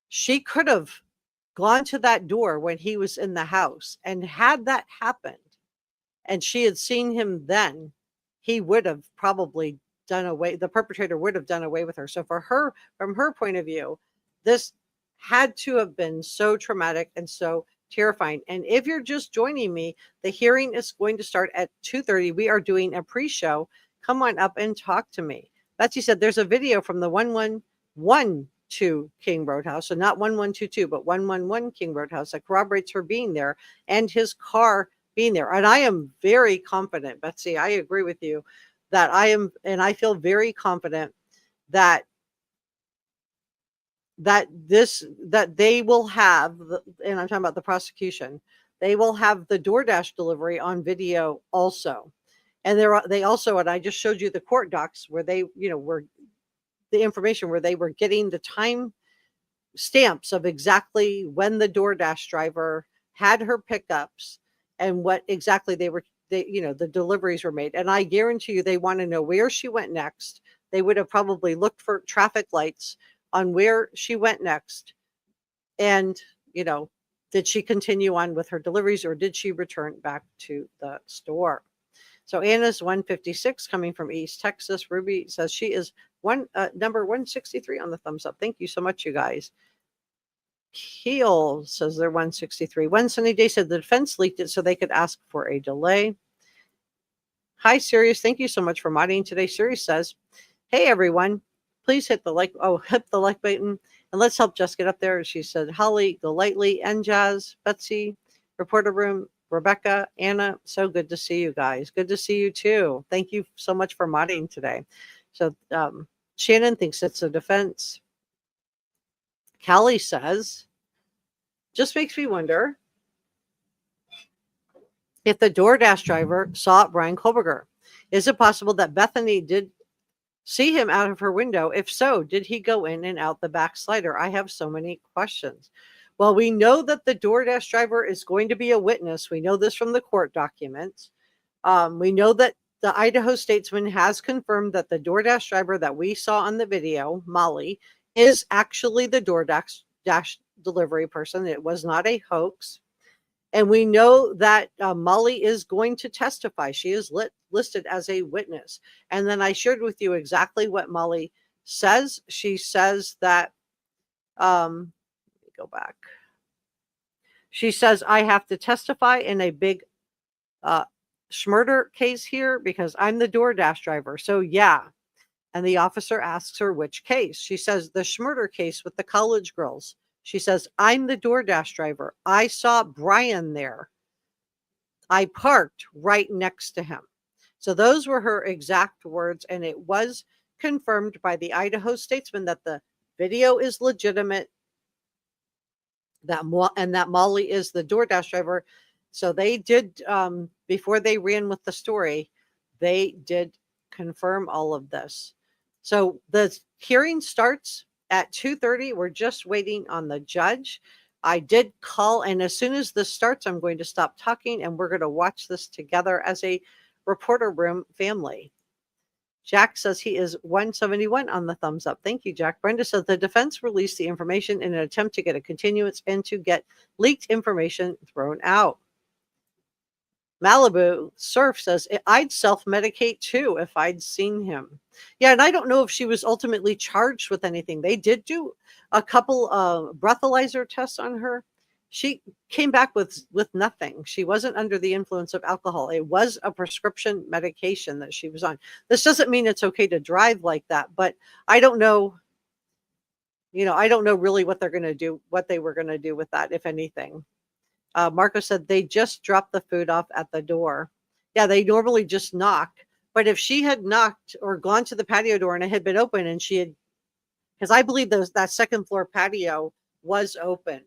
she could have gone to that door when he was in the house. And had that happened and she had seen him then, he would have probably the perpetrator would have done away with her. So from her point of view, this had to have been so traumatic and so terrifying. And if you're just joining me, the hearing is going to start at 2:30. We are doing a pre-show. Come on up and talk to me. Betsy said there's a video from the 111 to King Roadhouse. So not 1122, but 111 King Roadhouse that corroborates her being there and his car being there. And I am very confident, Betsy, I agree with you that I feel very confident that they will have, and I'm talking about the prosecution, they will have the DoorDash delivery on video also. And they also, and I just showed you the court docs where they, were the information where they were getting the time stamps of exactly when the DoorDash driver had her pickups and what exactly the deliveries were made. And I guarantee you they want to know where she went next. They would have probably looked for traffic lights on where she went next. And, did she continue on with her deliveries or did she return back to the store? So Anna's 156 coming from East Texas. Ruby says she is number 163 on the thumbs up. Thank you so much, you guys. Keel says they're 163. One sunny day said the defense leaked it so they could ask for a delay. Hi, Sirius. Thank you so much for modding today. Sirius says, hey, everyone, please hit the like button and let's help Jess get up there. She said, Holly, Go Lightly, and Jazz, Betsy, Reporter Room, Rebecca, Anna, so good to see you guys. Good to see you too. Thank you so much for modding today. So Shannon thinks it's a defense. Callie says, just makes me wonder if the DoorDash driver saw Bryan Kohberger. Is it possible that Bethany did see him out of her window? If so, did he go in and out the back slider? I have so many questions. Well, we know that the DoorDash driver is going to be a witness. We know this from the court documents. We know that the Idaho Statesman has confirmed that the DoorDash driver that we saw on the video, Molly, is actually the DoorDash delivery person. It was not a hoax. And we know that Molly is going to testify. She is listed as a witness. And then I shared with you exactly what Molly says. She says that, let me go back. She says, I have to testify in a big murder case here because I'm the DoorDash driver. So yeah. And the officer asks her which case. She says the murder case with the college girls. She says, I'm the DoorDash driver. I saw Bryan there. I parked right next to him. So those were her exact words. And it was confirmed by the Idaho Statesman that the video is legitimate, and that Molly is the DoorDash driver. So they did, before they ran with the story, they did confirm all of this. So the hearing starts at 2:30. We're just waiting on the judge. I did call, and as soon as this starts, I'm going to stop talking, and we're going to watch this together as a Reporter Room family. Jack says he is 171 on the thumbs up. Thank you, Jack. Brenda says the defense released the information in an attempt to get a continuance and to get leaked information thrown out. Malibu Surf says, I'd self-medicate too if I'd seen him. Yeah, and I don't know if she was ultimately charged with anything. They did do a couple breathalyzer tests on her. She came back with nothing. She wasn't under the influence of alcohol. It was a prescription medication that she was on. This doesn't mean it's okay to drive like that, but I don't know. I don't know really what they're going to do, what they were going to do with that, if anything. Marco said they just dropped the food off at the door. Yeah, they normally just knock. But if she had knocked or gone to the patio door and it had been open and she had, because I believe that second floor patio was open.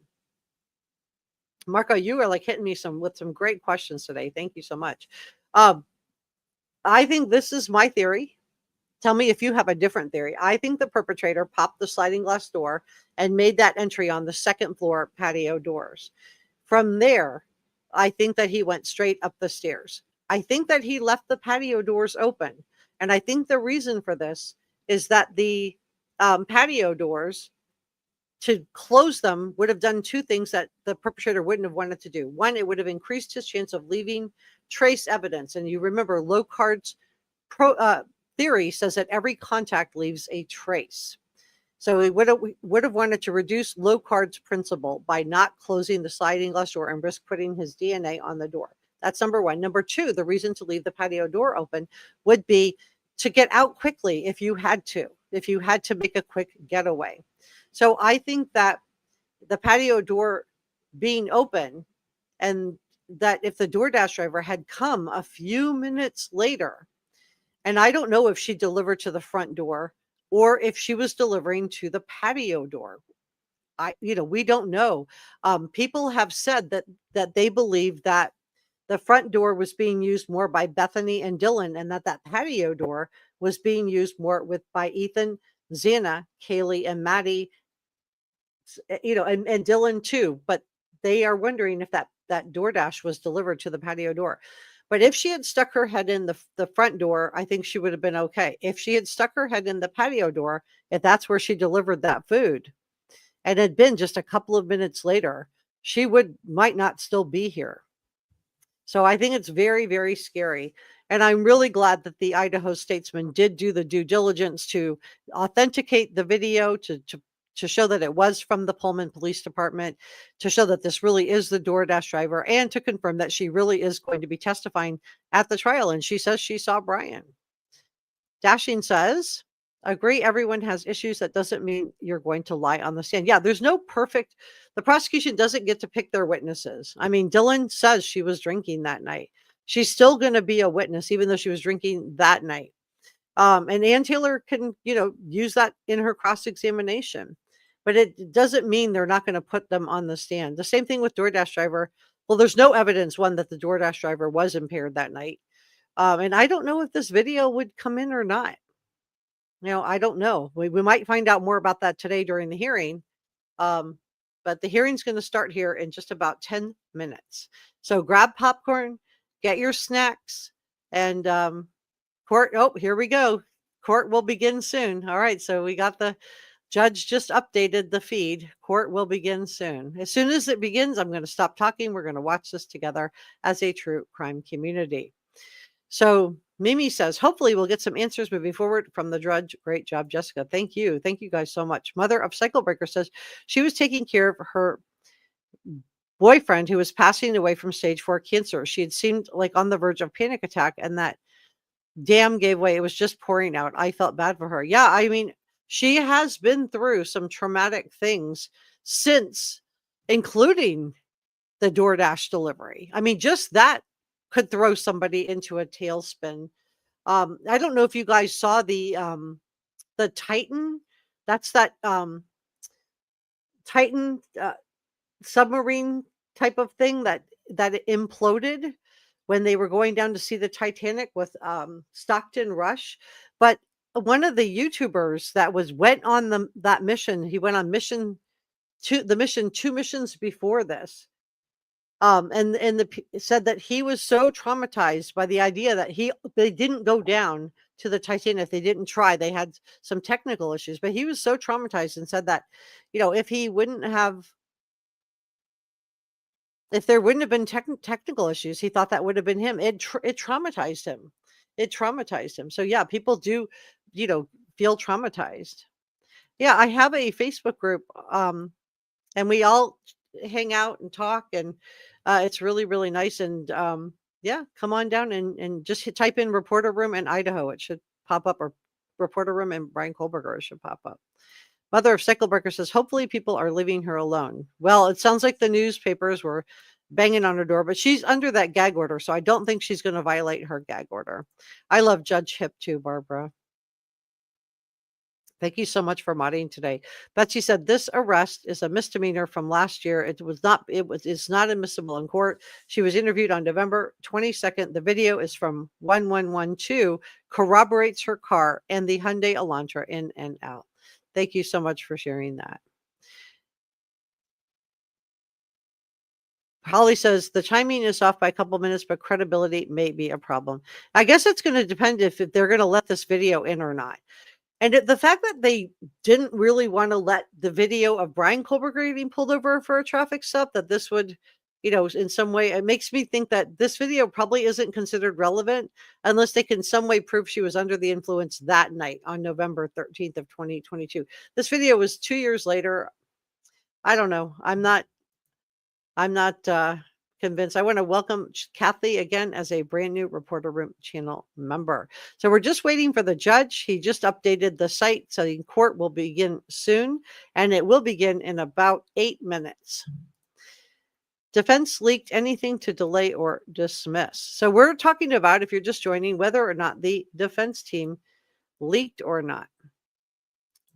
Marco, you are like hitting me with some great questions today. Thank you so much. I think this is my theory. Tell me if you have a different theory. I think the perpetrator popped the sliding glass door and made that entry on the second floor patio doors. From there, I think that he went straight up the stairs. I think that he left the patio doors open. And I think the reason for this is that the patio doors, to close them, would have done two things that the perpetrator wouldn't have wanted to do. One, it would have increased his chance of leaving trace evidence. And you remember Locard's theory says that every contact leaves a trace. So we would have wanted to reduce Locard's principle by not closing the sliding glass door and risk putting his DNA on the door. That's number one. Number two, the reason to leave the patio door open would be to get out quickly if you had to make a quick getaway. So I think that the patio door being open, and that if the DoorDash driver had come a few minutes later, and I don't know if she delivered to the front door or if she was delivering to the patio door. We don't know. People have said that they believe that the front door was being used more by Bethany and Dylan, and that patio door was being used more by Ethan, Xana, Kaylee, and Maddie, and Dylan too. But they are wondering if that DoorDash was delivered to the patio door. But if she had stuck her head in the front door, I think she would have been okay. If she had stuck her head in the patio door, if that's where she delivered that food, and had been just a couple of minutes later, she might not still be here. So I think it's very, very scary. And I'm really glad that the Idaho Statesman did do the due diligence to authenticate the video, to show that it was from the Pullman Police Department, to show that this really is the DoorDash driver, and to confirm that she really is going to be testifying at the trial. And she says she saw Bryan. Dashing says, agree, everyone has issues. That doesn't mean you're going to lie on the stand. Yeah, there's no perfect, the prosecution doesn't get to pick their witnesses. I mean, Dylan says she was drinking that night. She's still going to be a witness, even though she was drinking that night. And Ann Taylor can, use that in her cross-examination. But it doesn't mean they're not going to put them on the stand. The same thing with DoorDash driver. Well, there's no evidence, one, that the DoorDash driver was impaired that night. And I don't know if this video would come in or not. I don't know. We might find out more about that today during the hearing. But the hearing's going to start here in just about 10 minutes. So grab popcorn, get your snacks, and court. Oh, here we go. Court will begin soon. All right. So we got the judge just updated the feed. Court will begin soon. As soon as it begins, I'm going to stop talking. We're going to watch this together as a true crime community. So Mimi says, hopefully we'll get some answers moving forward from the judge. Great job, Jessica. Thank you. Thank you guys so much. Mother of Cycle Breaker says she was taking care of her boyfriend who was passing away from stage 4 cancer. She had seemed like on the verge of panic attack, and that dam gave way. It was just pouring out. I felt bad for her. Yeah, I mean, she has been through some traumatic things since, including the DoorDash delivery. I mean, just that could throw somebody into a tailspin. I don't know if you guys saw the Titan. That's that Titan submarine type of thing that imploded when they were going down to see the Titanic with Stockton Rush. But one of the YouTubers that went on that mission, he went on two missions before this. Said that he was so traumatized by the idea that they didn't go down to the Titanic. They didn't try. They had some technical issues, but he was so traumatized and said that, if there wouldn't have been technical issues, he thought that would have been him. It traumatized him. It traumatized him. So yeah, people do, feel traumatized. Yeah, I have a Facebook group, and we all hang out and talk, and it's really, really nice. And yeah, come on down and just type in reporter room in Idaho. It should pop up, or reporter room and Bryan Kohberger should pop up. Mother of Cyclebreaker says, hopefully people are leaving her alone. Well, it sounds like the newspapers were banging on her door, but she's under that gag order, so I don't think she's going to violate her gag order. I love Judge Hip too, Barbara. Thank you so much for modding today. Betsy said this arrest is a misdemeanor from last year. It's not admissible in court. She was interviewed on November 22nd. The video is from 1112, corroborates her car and the Hyundai Elantra in and out. Thank you so much for sharing that. Holly says the timing is off by a couple minutes, but credibility may be a problem. I guess it's going to depend if they're going to let this video in or not. And the fact that they didn't really want to let the video of Bryan Kohberger getting pulled over for a traffic stop, that this would, in some way, it makes me think that this video probably isn't considered relevant unless they can some way prove she was under the influence that night on November 13th of 2022. This video was 2 years later. I don't know. I'm not convinced. I want to welcome Kathy again as a brand new Reporter Room channel member. So we're just waiting for the judge. He just updated the site, so the court will begin soon, and it will begin in about 8 minutes. Defense leaked anything to delay or dismiss. So we're talking about, if you're just joining, whether or not the defense team leaked or not.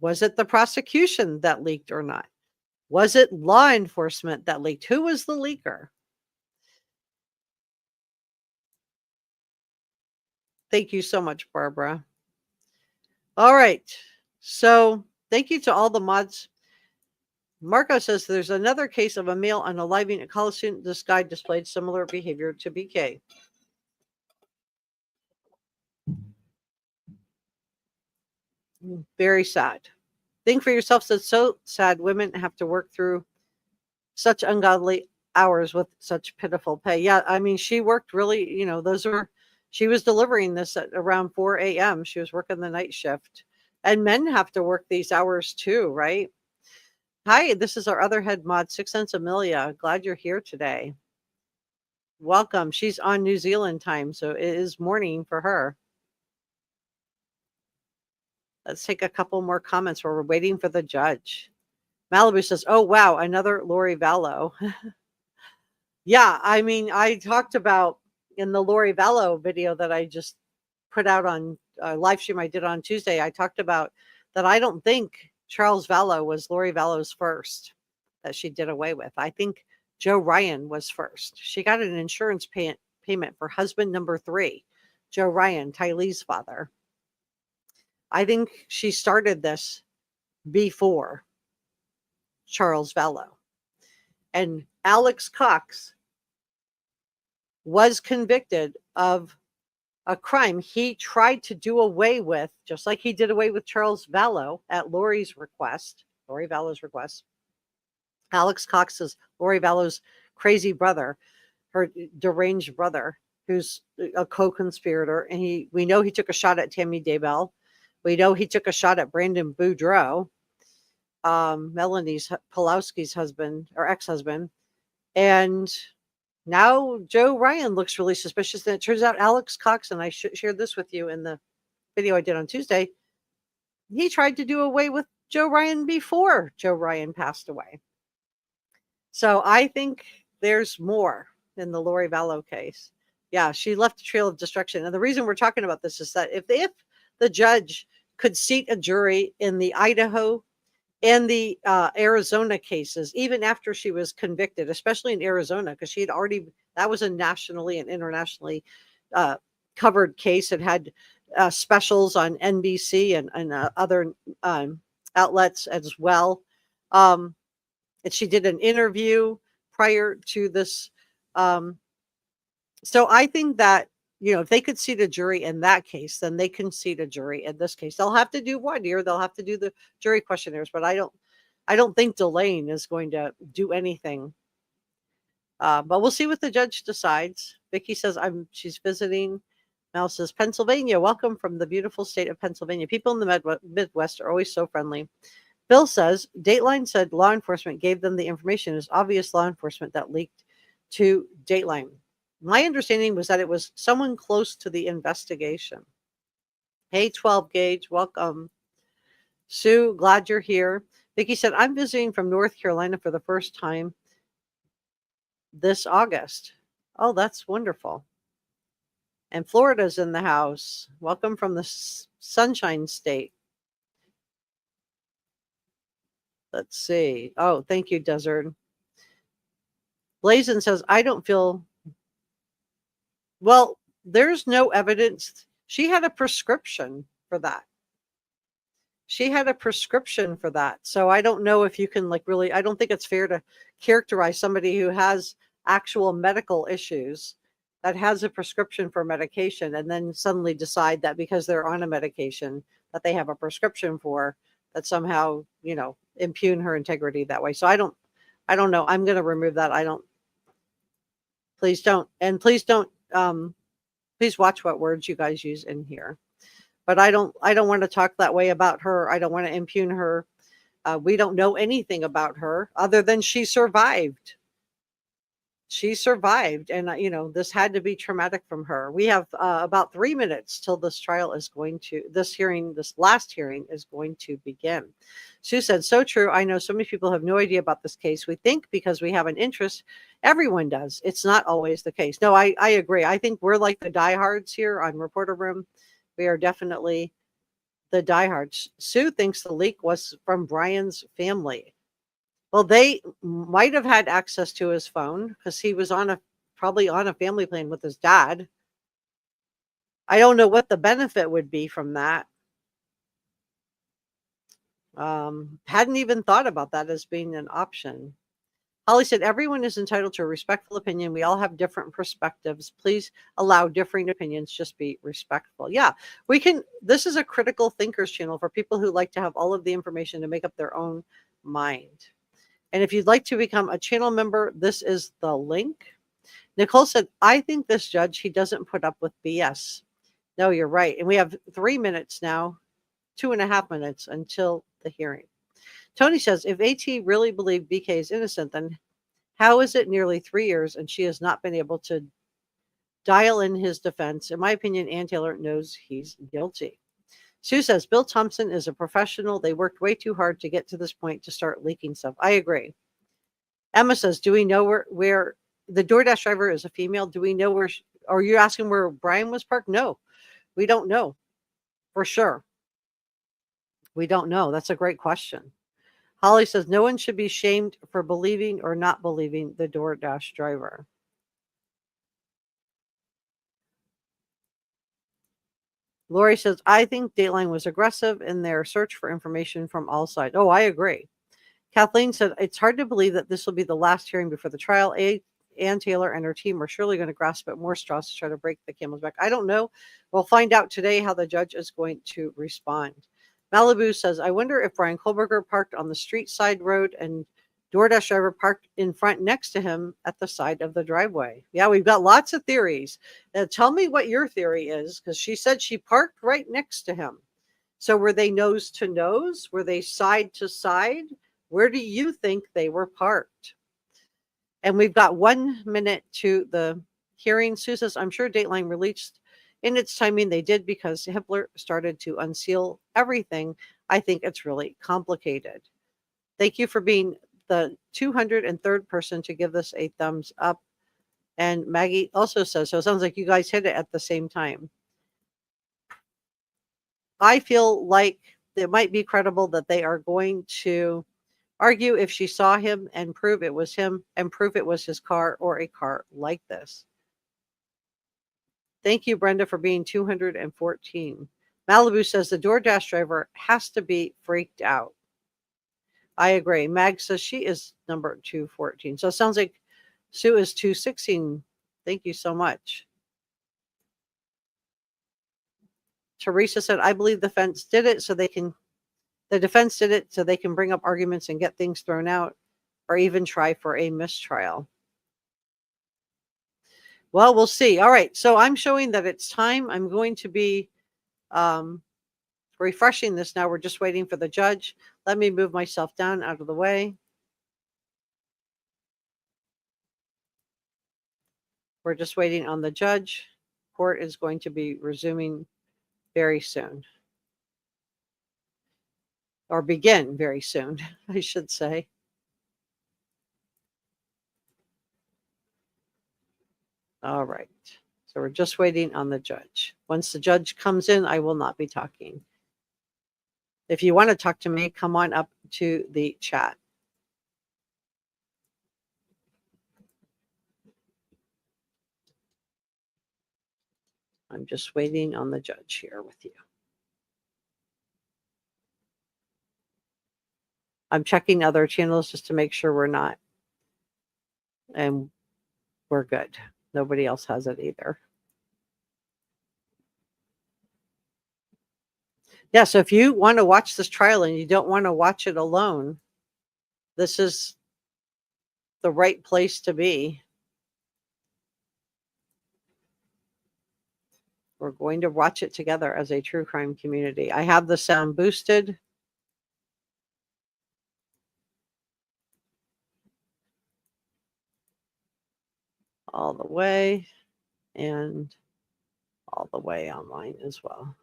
Was it the prosecution that leaked or not? Was it law enforcement that leaked? Who was the leaker? Thank you so much, Barbara. All right. So thank you to all the mods. Marco says there's another case of a male unaliving a college student. This guy displayed similar behavior to BK. Very sad. Think for yourself. It's so sad women have to work through such ungodly hours with such pitiful pay. Yeah, I mean, she worked really, she was delivering this at around 4 a.m. She was working the night shift. And men have to work these hours too, right? Hi, this is our other head mod, 6 Cents Amelia. Glad you're here today. Welcome. She's on New Zealand time, so it is morning for her. Let's take a couple more comments while we're waiting for the judge. Malibu says, oh, wow, another Lori Vallow. Yeah, I mean, I talked about in the Lori Vallow video that I just put out on a live stream I did on Tuesday, I talked about that I don't think Charles Vallow was Lori Vallow's first that she did away with. I think Joe Ryan was first. She got an insurance payment for husband number 3, Joe Ryan, Tylee's father. I think she started this before Charles Vallow. And Alex Cox was convicted of a crime he tried to do away with, just like he did away with Charles Vallow at Lori Vallow's request. Alex Cox is Lori Vallow's crazy brother, her deranged brother, who's a co-conspirator. And we know he took a shot at Tammy Daybell. We know he took a shot at Brandon Boudreaux, Melanie Pulowski's husband or ex-husband. And now Joe Ryan looks really suspicious. And it turns out Alex Cox, and I shared this with you in the video I did on Tuesday, he tried to do away with Joe Ryan before Joe Ryan passed away. So I think there's more in the Lori Vallow case. Yeah, she left a trail of destruction. And the reason we're talking about this is that if the judge could seat a jury in the Idaho and the Arizona cases, even after she was convicted, especially in Arizona, because she had already, that was a nationally and internationally covered case. It had specials on NBC and other outlets as well. And she did an interview prior to this So I think that, if they could seat a jury in that case, then they can seat a jury in this case. They'll have to do one year. They'll have to do the jury questionnaires, but I don't think Delane is going to do anything. But we'll see what the judge decides. Vicky says she's visiting. Mel says, Pennsylvania, welcome from the beautiful state of Pennsylvania. People in the Midwest are always so friendly. Bill says, Dateline said law enforcement gave them the information. It's obvious law enforcement that leaked to Dateline. My understanding was that it was someone close to the investigation. Hey, 12 Gauge, welcome. Sue, glad you're here. Vicky said, I'm visiting from North Carolina for the first time this August. Oh, that's wonderful. And Florida's in the house. Welcome from the Sunshine State. Let's see. Oh, thank you, Desert. Blazin says, I don't feel... Well, there's no evidence. She had a prescription for that. So I don't know if you can really, I don't think it's fair to characterize somebody who has actual medical issues, that has a prescription for medication, and then suddenly decide that because they're on a medication that they have a prescription for, that somehow, impugn her integrity that way. So I don't know. I'm going to remove that. Please don't. And please don't, please watch what words you guys use in here. But I don't want to talk that way about her. I don't want to impugn her. We don't know anything about her other than she survived. She survived. And, this had to be traumatic from her. We have about 3 minutes till this last hearing is going to begin. Sue said, so true. I know so many people have no idea about this case. We think because we have an interest, everyone does. It's not always the case. No, I agree. I think we're like the diehards here on Reporter Room. We are definitely the diehards. Sue thinks the leak was from Bryan's family. Well, they might have had access to his phone because he was probably on a family plan with his dad. I don't know what the benefit would be from that. Hadn't even thought about that as being an option. Holly said, everyone is entitled to a respectful opinion. We all have different perspectives. Please allow differing opinions. Just be respectful. Yeah, this is a critical thinkers channel for people who like to have all of the information to make up their own mind. And if you'd like to become a channel member, this is the link. Nicole said, I think this judge, he doesn't put up with BS. No, you're right. And we have 3 minutes now, 2.5 minutes until the hearing. Tony says, if AT really believed BK is innocent, then how is it nearly 3 years and she has not been able to dial in his defense? In my opinion, Ann Taylor knows he's guilty. Sue says, Bill Thompson is a professional. They worked way too hard to get to this point to start leaking stuff. I agree. Emma says, do we know where the DoorDash driver is a female? Do we know where, are you asking where Bryan was parked? No, we don't know for sure. We don't know. That's a great question. Holly says, no one should be shamed for believing or not believing the DoorDash driver. Lori says, I think Dateline was aggressive in their search for information from all sides. Oh, I agree. Kathleen said, it's hard to believe that this will be the last hearing before the trial. Ann Taylor and her team are surely going to grasp at more straws to try to break the camel's back. I don't know. We'll find out today how the judge is going to respond. Malibu says, I wonder if Bryan Kohberger parked on the street side road and DoorDash driver parked in front next to him at the side of the driveway. Yeah, we've got lots of theories. Now, tell me what your theory is, because she said she parked right next to him. So were they nose to nose? Were they side to side? Where do you think they were parked? And we've got 1 minute to the hearing. Sue says, I'm sure Dateline released in its timing. They did because Hippler started to unseal everything. I think it's really complicated. Thank you for being the 203rd person to give this a thumbs up. And Maggie also says, so it sounds like you guys hit it at the same time. I feel like it might be credible that they are going to argue if she saw him and prove it was him and prove it was his car or a car like this. Thank you, Brenda, for being 214. Malibu says the DoorDash driver has to be freaked out. I agree. Mag says she is number 214. So it sounds like Sue is 216. Thank you so much. Teresa said, I believe the defense did it so they can bring up arguments and get things thrown out, or even try for a mistrial. Well, we'll see. All right. So I'm showing that it's time. I'm going to be refreshing this now. We're just waiting for the judge. Let me move myself down out of the way. We're just waiting on the judge. Court is going to be resuming very soon. Or begin very soon, I should say. All right. So we're just waiting on the judge. Once the judge comes in, I will not be talking. If you want to talk to me, come on up to the chat. I'm just waiting on the judge here with you. I'm checking other channels just to make sure we're not. And we're good. Nobody else has it either. Yeah, so if you want to watch this trial and you don't want to watch it alone, this is the right place to be. We're going to watch it together as a true crime community. I have the sound boosted. All the way and all the way online as well.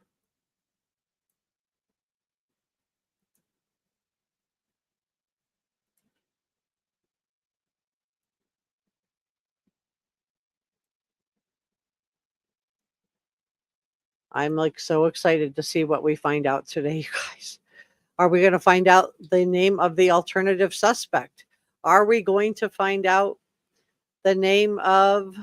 I'm like so excited to see what we find out today, you guys. Are we going to find out the name of the alternative suspect? Are we going to find out the name of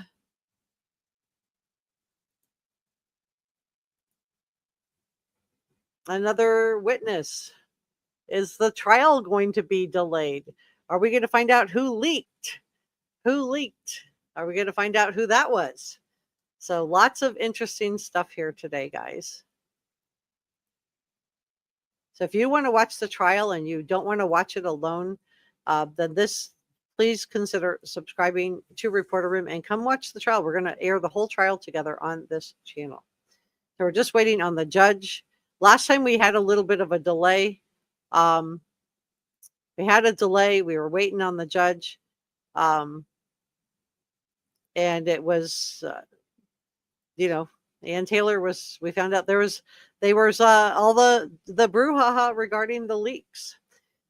another witness? Is the trial going to be delayed? Are we going to find out who leaked? Who leaked? Are we going to find out who that was? So lots of interesting stuff here today, guys. So if you want to watch the trial and you don't want to watch it alone, then please consider subscribing to Reporter Room and come watch the trial. We're going to air the whole trial together on this channel. So we're just waiting on the judge. Last time we had a little bit of a delay. We had a delay. We were waiting on the judge. And it was, Ann Taylor we found out there was all the brouhaha regarding the leaks.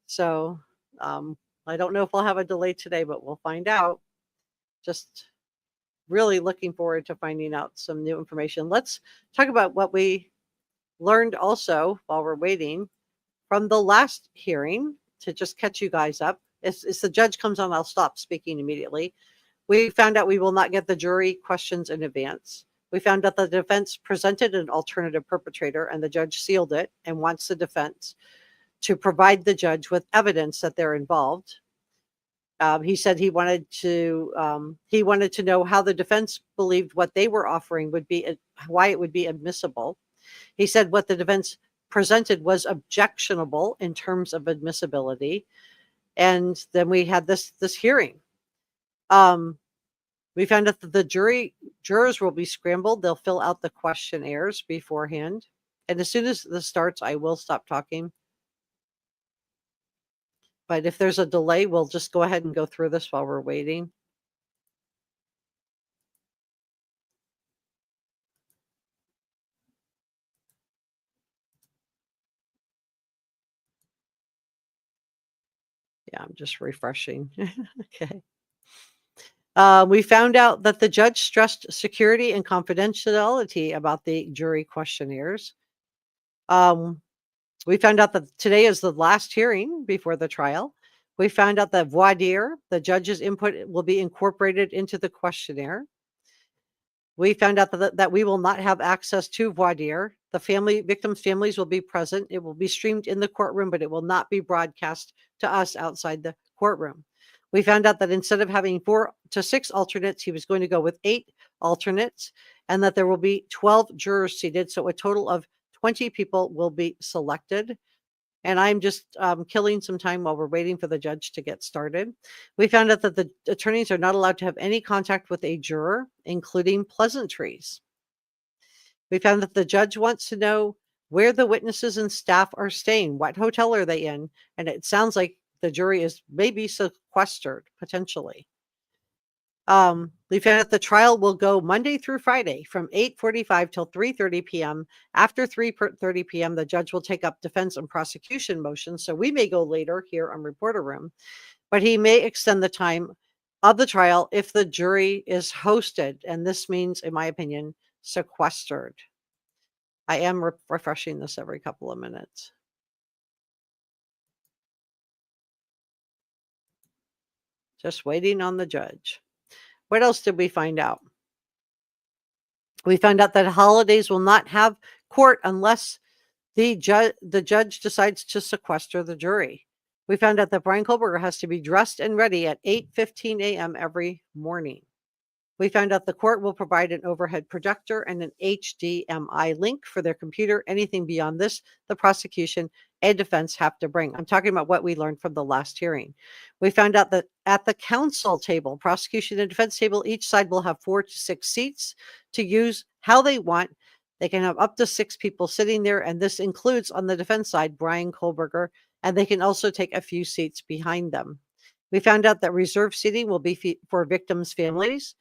So I don't know if we'll have a delay today, but we'll find out. Just really looking forward to finding out some new information. Let's talk about what we learned also while we're waiting from the last hearing to just catch you guys up. As the judge comes on, I'll stop speaking immediately. We found out we will not get the jury questions in advance. We found out the defense presented an alternative perpetrator and the judge sealed it and wants the defense to provide the judge with evidence that they're involved. He said he wanted to know how the defense believed what they were offering why it would be admissible. He said what the defense presented was objectionable in terms of admissibility. And then we had this hearing. We found out that the jurors will be scrambled. They'll fill out the questionnaires beforehand. And as soon as this starts, I will stop talking. But if there's a delay, we'll just go ahead and go through this while we're waiting. Yeah, I'm just refreshing. Okay. We found out that the judge stressed security and confidentiality about the jury questionnaires. We found out that today is the last hearing before the trial. We found out that voir dire, the judge's input, will be incorporated into the questionnaire. We found out that we will not have access to voir dire. The victims' families will be present. It will be streamed in the courtroom, but it will not be broadcast to us outside the courtroom. We found out that instead of having 4 to 6 alternates, he was going to go with 8 alternates, and that there will be 12 jurors seated. So a total of 20 people will be selected. And I'm just killing some time while we're waiting for the judge to get started. We found out that the attorneys are not allowed to have any contact with a juror, including pleasantries. We found that the judge wants to know where the witnesses and staff are staying. What hotel are they in? And it sounds like the jury is maybe sequestered, potentially. We found out the trial will go Monday through Friday from 8:45 till 3:30 p.m. After 3:30 p.m., the judge will take up defense and prosecution motions. So we may go later here on Reporter Room, but he may extend the time of the trial if the jury is hosted. And this means, in my opinion, sequestered. I am refreshing this every couple of minutes. Just waiting on the judge. What else did we find out? We found out that holidays will not have court unless the judge decides to sequester the jury. We found out that Bryan Kohberger has to be dressed and ready at 8:15 a.m. every morning. We found out the court will provide an overhead projector and an HDMI link for their computer. Anything beyond this, the prosecution and defense have to bring. I'm talking about what we learned from the last hearing. We found out that at the counsel table, prosecution and defense table, each side will have 4 to 6 seats to use how they want. They can have up to 6 people sitting there, and this includes on the defense side, Bryan Kohberger, and they can also take a few seats behind them. We found out that reserved seating will be for victims' families.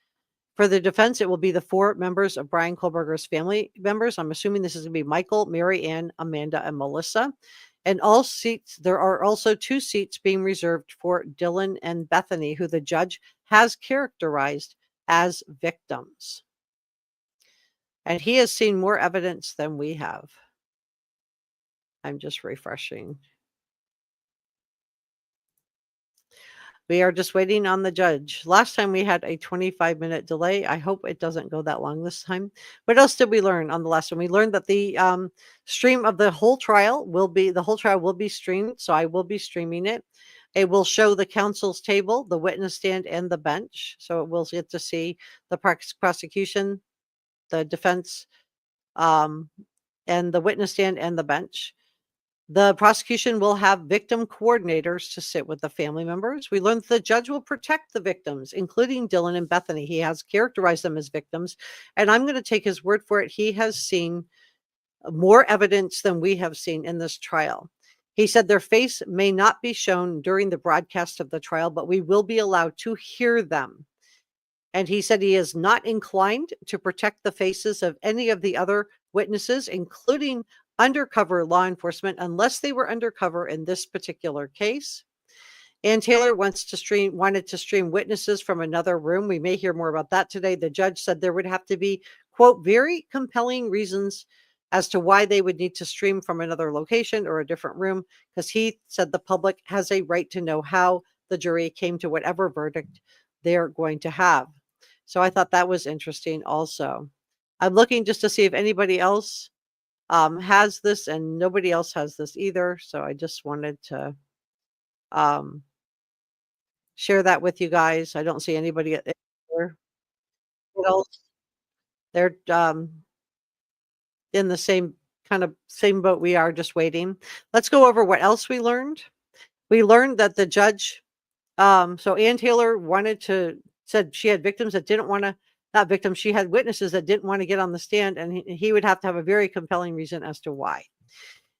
For the defense, it will be the 4 members of Bryan Kohberger's family members. I'm assuming this is going to be Michael, Mary Ann, Amanda, and Melissa. And all seats, there are also 2 seats being reserved for Dylan and Bethany, who the judge has characterized as victims. And he has seen more evidence than we have. I'm just refreshing. We are just waiting on the judge. Last time we had a 25-minute delay. I hope it doesn't go that long this time. What else did we learn on the last one? We learned that the stream of the whole trial will be streamed. So I will be streaming it. It will show the counsel's table, the witness stand, and the bench. So we'll get to see the prosecution, the defense, and the witness stand and the bench. The prosecution will have victim coordinators to sit with the family members. We learned the judge will protect the victims, including Dylan and Bethany. He has characterized them as victims, and I'm going to take his word for it. He has seen more evidence than we have seen in this trial. He said their face may not be shown during the broadcast of the trial, but we will be allowed to hear them. And he said he is not inclined to protect the faces of any of the other witnesses, including undercover law enforcement, unless they were undercover in this particular case. Ann Taylor wanted to stream witnesses from another room. We may hear more about that today. The judge said there would have to be, quote, very compelling reasons as to why they would need to stream from another location or a different room, because he said the public has a right to know how the jury came to whatever verdict they're going to have. So I thought that was interesting also. I'm looking just to see if anybody else has this, and nobody else has this either. So I just wanted to share that with you guys. I don't see anybody there. What else? They're in the same boat we are, just waiting. Let's go over what else we learned. We learned that the judge, so Ann Taylor said she had victims that didn't want to, not victims, she had witnesses that didn't want to get on the stand, and he would have to have a very compelling reason as to why.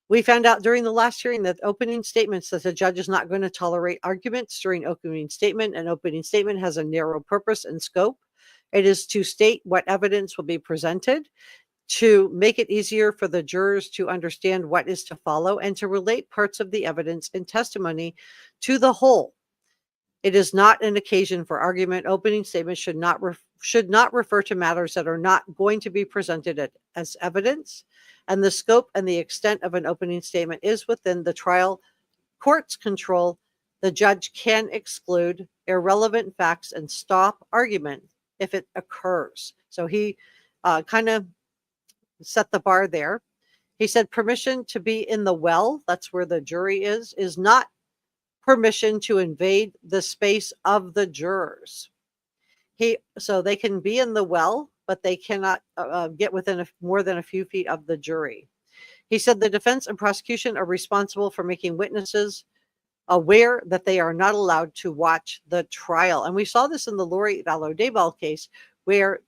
We found out during the last hearing that opening statements, that the judge is not going to tolerate arguments during opening statement. An opening statement has a narrow purpose and scope. It is to state what evidence will be presented, to make it easier for the jurors to understand what is to follow, and to relate parts of the evidence and testimony to the whole. It is not an occasion for argument. Opening statements should not refer to matters that are not going to be presented as evidence, and the scope and the extent of an opening statement is within the trial court's control. The judge can exclude irrelevant facts and stop argument if it occurs. So he kind of set the bar there. He said permission to be in the well, that's where the jury is not permission to invade the space of the jurors. So they can be in the well, but they cannot get within more than a few feet of the jury. He said the defense and prosecution are responsible for making witnesses aware that they are not allowed to watch the trial. And we saw this in the Lori Vallow Dayball case, where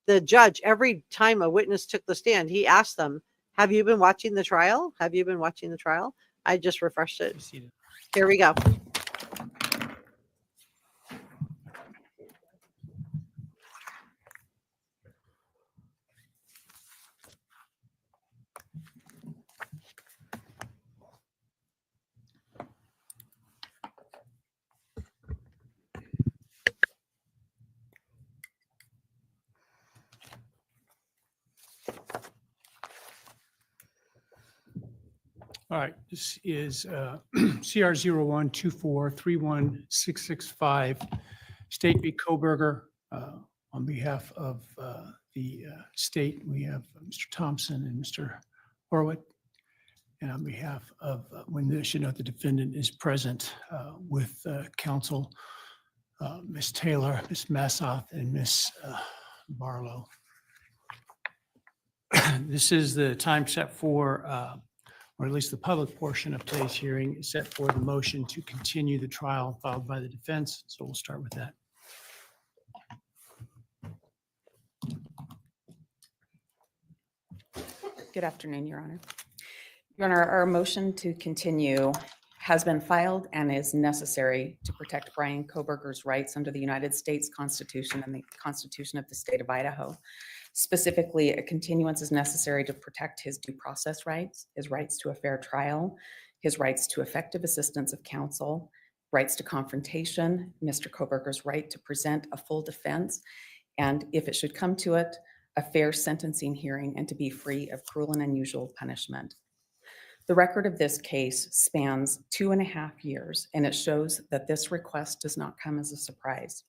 the judge, every time a witness took the stand, he asked them, have you been watching the trial? Have you been watching the trial? I just refreshed it. Here we go. All right, this is CR 0124316665, State v. Kohberger. On behalf of the state, we have Mr. Thompson and Mr. Horowitz. And on behalf of, when they should note the defendant is present with counsel, Ms. Taylor, Ms. Massoth, and Ms. Barlow. This is the time set for or at least the public portion of today's hearing is set for the motion to continue the trial filed by the defense. So we'll start with that. Good afternoon, Your Honor. Your Honor, our motion to continue has been filed and is necessary to protect Bryan Kohberger's rights under the United States Constitution and the Constitution of the State of Idaho. Specifically, a continuance is necessary to protect his due process rights, his rights to a fair trial, his rights to effective assistance of counsel, rights to confrontation, Mr. Kohberger's right to present a full defense, and if it should come to it, a fair sentencing hearing and to be free of cruel and unusual punishment. The record of this case spans 2.5 years, and it shows that this request does not come as a surprise.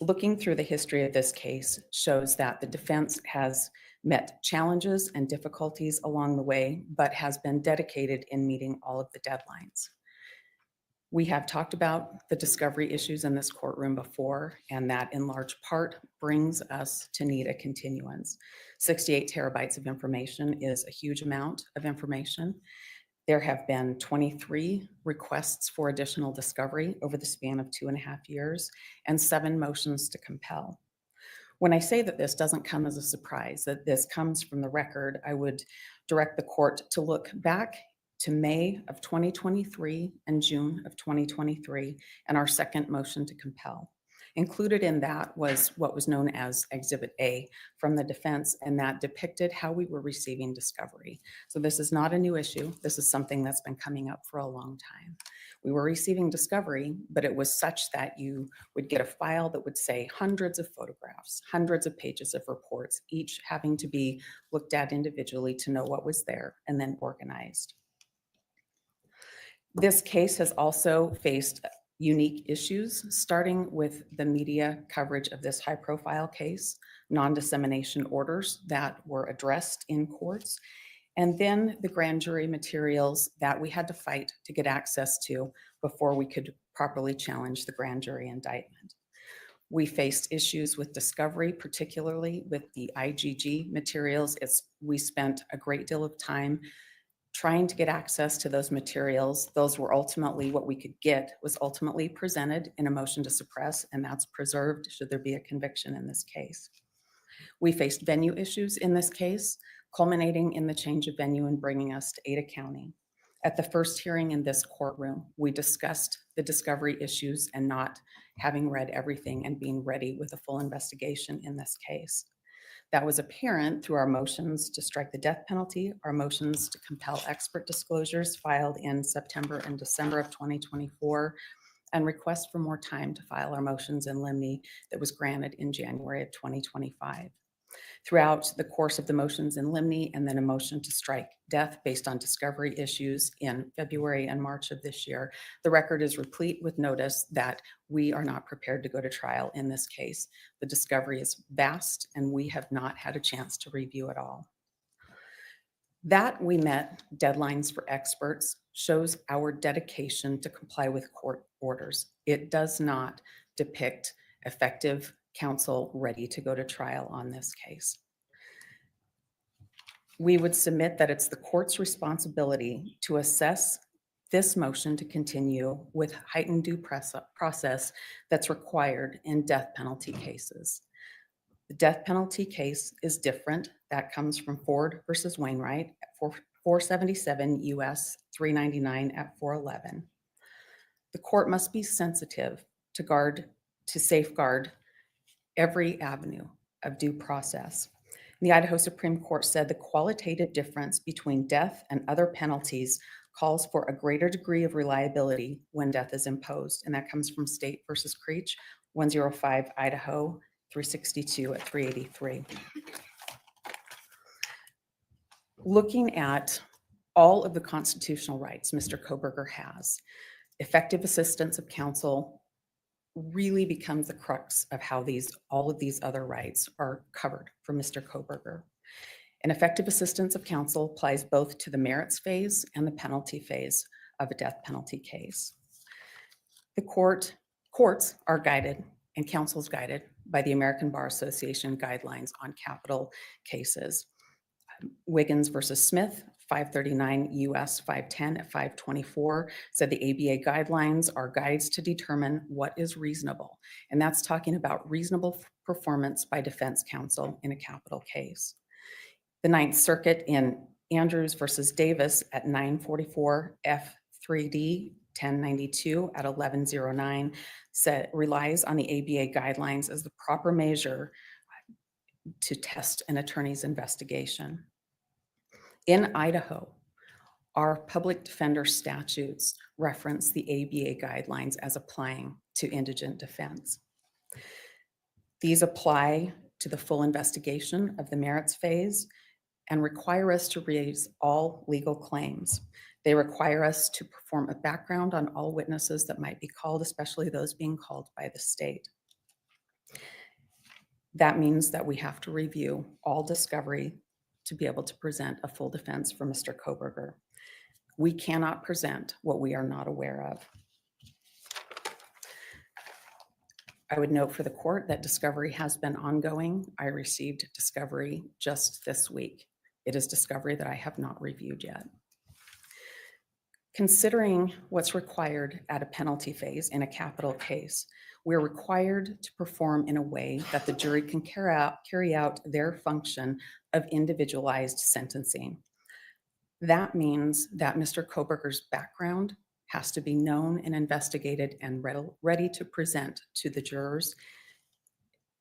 Looking through the history of this case shows that the defense has met challenges and difficulties along the way, but has been dedicated in meeting all of the deadlines. We have talked about the discovery issues in this courtroom before, and that in large part brings us to need a continuance. 68 terabytes of information is a huge amount of information. There have been 23 requests for additional discovery over the span of 2.5 years and 7 motions to compel. When I say that this doesn't come as a surprise, that this comes from the record, I would direct the court to look back to May of 2023 and June of 2023 and our second motion to compel. Included in that was what was known as Exhibit A from the defense, and that depicted how we were receiving discovery. So this is not a new issue. This is something that's been coming up for a long time. We were receiving discovery, but it was such that you would get a file that would say hundreds of photographs, hundreds of pages of reports, each having to be looked at individually to know what was there and then organized. This case has also faced unique issues, starting with the media coverage of this high-profile case, non-dissemination orders that were addressed in courts, and then the grand jury materials that we had to fight to get access to before we could properly challenge the grand jury indictment. We faced issues with discovery, particularly with the IGG materials. We spent a great deal of time trying to get access to those materials. Those were ultimately what we could get, was ultimately presented in a motion to suppress, and that's preserved should there be a conviction in this case. We faced venue issues in this case, culminating in the change of venue and bringing us to Ada County. At the first hearing in this courtroom, we discussed the discovery issues and not having read everything and being ready with a full investigation in this case. That was apparent through our motions to strike the death penalty, our motions to compel expert disclosures filed in September and December of 2024, and requests for more time to file our motions in limine that was granted in January of 2025. Throughout the course of the motions in limine and then a motion to strike death based on discovery issues in February and March of this year, the record is replete with notice that we are not prepared to go to trial in this case. The discovery is vast and we have not had a chance to review it all. That we met deadlines for experts shows our dedication to comply with court orders. It does not depict effective counsel ready to go to trial on this case. We would submit that it's the court's responsibility to assess this motion to continue with heightened due process that's required in death penalty cases. The death penalty case is different. That comes from Ford versus Wainwright at 477 U.S. 399 at 411. The court must be sensitive to safeguard every avenue of due process. The Idaho Supreme Court said the qualitative difference between death and other penalties calls for a greater degree of reliability when death is imposed. And that comes from State versus Creech, 105 Idaho, 362 at 383. Looking at all of the constitutional rights Mr. Kohberger has, effective assistance of counsel really becomes the crux of how all of these other rights are covered for Mr. Kohberger. And effective assistance of counsel applies both to the merits phase and the penalty phase of a death penalty case. The courts are guided and counsel is guided by the American Bar Association guidelines on capital cases. Wiggins versus Smith, 539 U.S. 510 at 524 said the ABA guidelines are guides to determine what is reasonable. And that's talking about reasonable performance by defense counsel in a capital case. The Ninth Circuit in Andrews versus Davis at 944 F3D 1092 at 1109 relies on the ABA guidelines as the proper measure to test an attorney's investigation. In Idaho, our public defender statutes reference the ABA guidelines as applying to indigent defense. These apply to the full investigation of the merits phase and require us to raise all legal claims. They require us to perform a background on all witnesses that might be called, especially those being called by the state. That means that we have to review all discovery to be able to present a full defense for Mr. Kohberger. We cannot present what we are not aware of. I would note for the court that discovery has been ongoing. I received discovery just this week. It is discovery that I have not reviewed yet. Considering what's required at a penalty phase in a capital case, we're required to perform in a way that the jury can carry out their function of individualized sentencing. That means that Mr. Kohberger's background has to be known and investigated and ready to present to the jurors.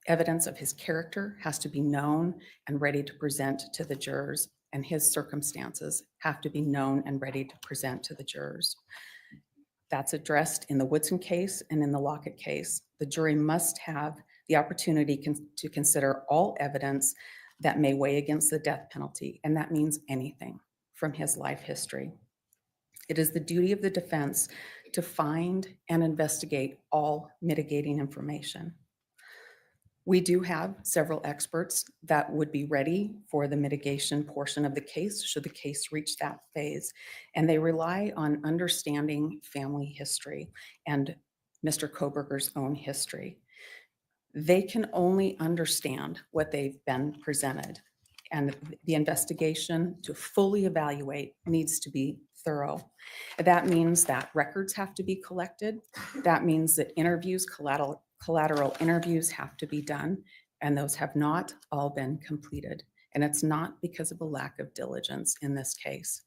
Evidence of his character has to be known and ready to present to the jurors, and his circumstances have to be known and ready to present to the jurors. That's addressed in the Woodson case and in the Lockett case. The jury must have the opportunity to consider all evidence that may weigh against the death penalty, and that means anything from his life history. It is the duty of the defense to find and investigate all mitigating information. We do have several experts that would be ready for the mitigation portion of the case should the case reach that phase, and they rely on understanding family history and Mr. Kohberger's own history. They can only understand what they've been presented, and the investigation to fully evaluate needs to be thorough. That means that records have to be collected. That means that interviews, collateral interviews have to be done, and those have not all been completed. And it's not because of a lack of diligence in this case.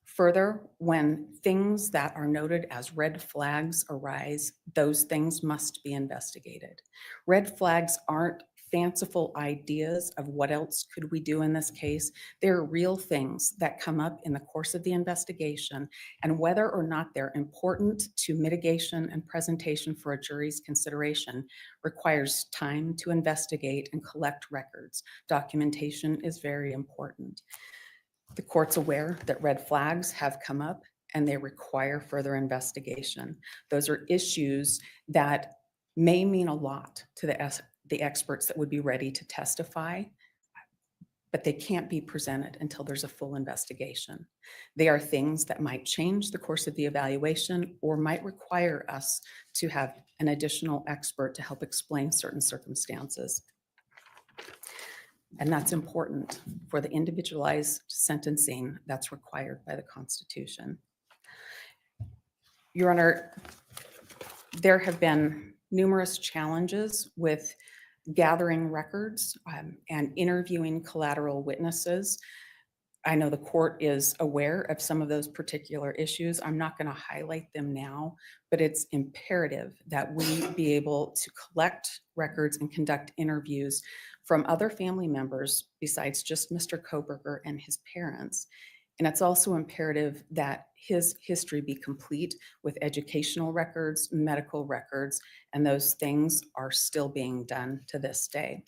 Further, when things that are noted as red flags arise, those things must be investigated. Red flags aren't fanciful ideas of what else could we do in this case. They're real things that come up in the course of the investigation, and whether or not they're important to mitigation and presentation for a jury's consideration requires time to investigate and collect records. Documentation is very important. The court's aware that red flags have come up and they require further investigation. Those are issues that may mean a lot to the experts that would be ready to testify, but they can't be presented until there's a full investigation. They are things that might change the course of the evaluation or might require us to have an additional expert to help explain certain circumstances. And that's important for the individualized sentencing that's required by the Constitution. Your Honor, there have been numerous challenges with gathering records and interviewing collateral witnesses. I know the court is aware of some of those particular issues. I'm not going to highlight them now, but it's imperative that we be able to collect records and conduct interviews from other family members besides just Mr. Kohberger and his parents. And it's also imperative that his history be complete with educational records, medical records, and those things are still being done to this day.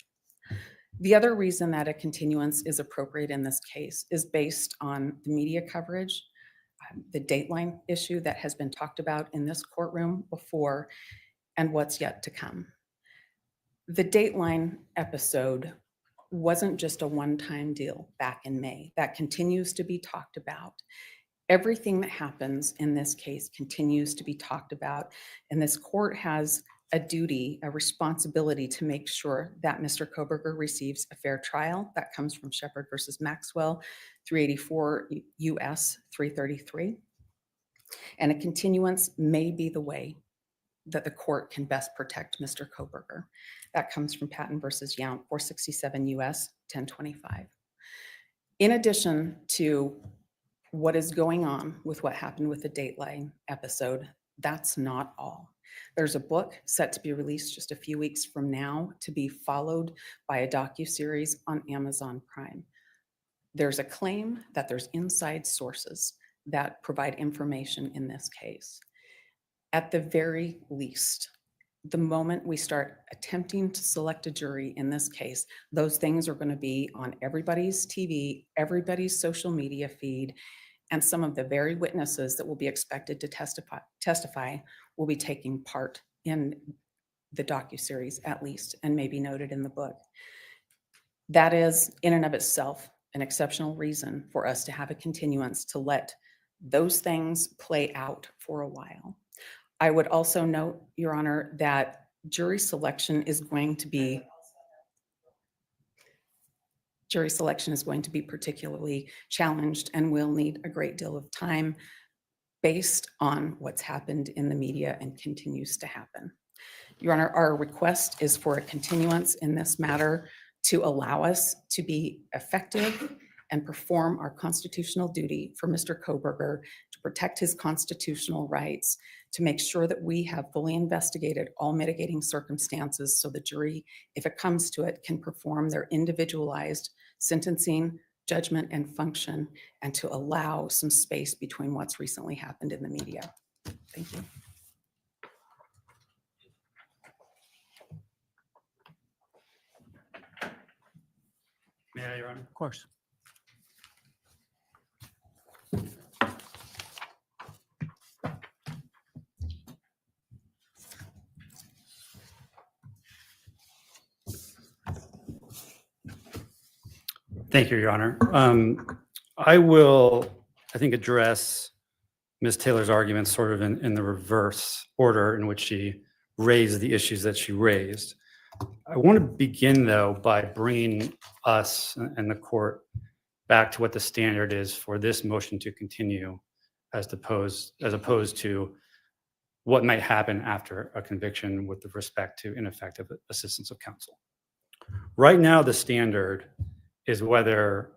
The other reason that a continuance is appropriate in this case is based on the media coverage, the Dateline issue that has been talked about in this courtroom before, and what's yet to come. The Dateline episode wasn't just a one-time deal back in May. That continues to be talked about. Everything that happens in this case continues to be talked about, and this court has a duty, a responsibility to make sure that Mr. Kohberger receives a fair trial. That comes from Shepard versus Maxwell, 384 U.S. 333. And a continuance may be the way that the court can best protect Mr. Kohberger. That comes from Patton versus Yount, 467 U.S. 1025. In addition to what is going on with what happened with the Dateline episode, that's not all. There's a book set to be released just a few weeks from now to be followed by a docuseries on Amazon Prime. There's a claim that there's inside sources that provide information in this case. At the very least, the moment we start attempting to select a jury in this case, those things are going to be on everybody's TV, everybody's social media feed, and some of the very witnesses that will be expected to testify will be taking part in the docuseries at least, and maybe noted in the book. That is in and of itself an exceptional reason for us to have a continuance to let those things play out for a while. I would also note, Your Honor, that jury selection is going to be particularly challenged and will need a great deal of time based on what's happened in the media and continues to happen. Your Honor, our request is for a continuance in this matter to allow us to be effective and perform our constitutional duty for Mr. Kohberger, to protect his constitutional rights, to make sure that we have fully investigated all mitigating circumstances so the jury, if it comes to it, can perform their individualized sentencing, judgment, and function, and to allow some space between what's recently happened in the media. Thank you. May I, Your Honor? Of course. Thank you, Your Honor. I will, I think, address Ms. Taylor's argument sort of in the reverse order in which she raised the issues that she raised. I want to begin, though, by bringing us and the court back to what the standard is for this motion to continue as opposed to what might happen after a conviction with respect to ineffective assistance of counsel. Right now, the standard is whether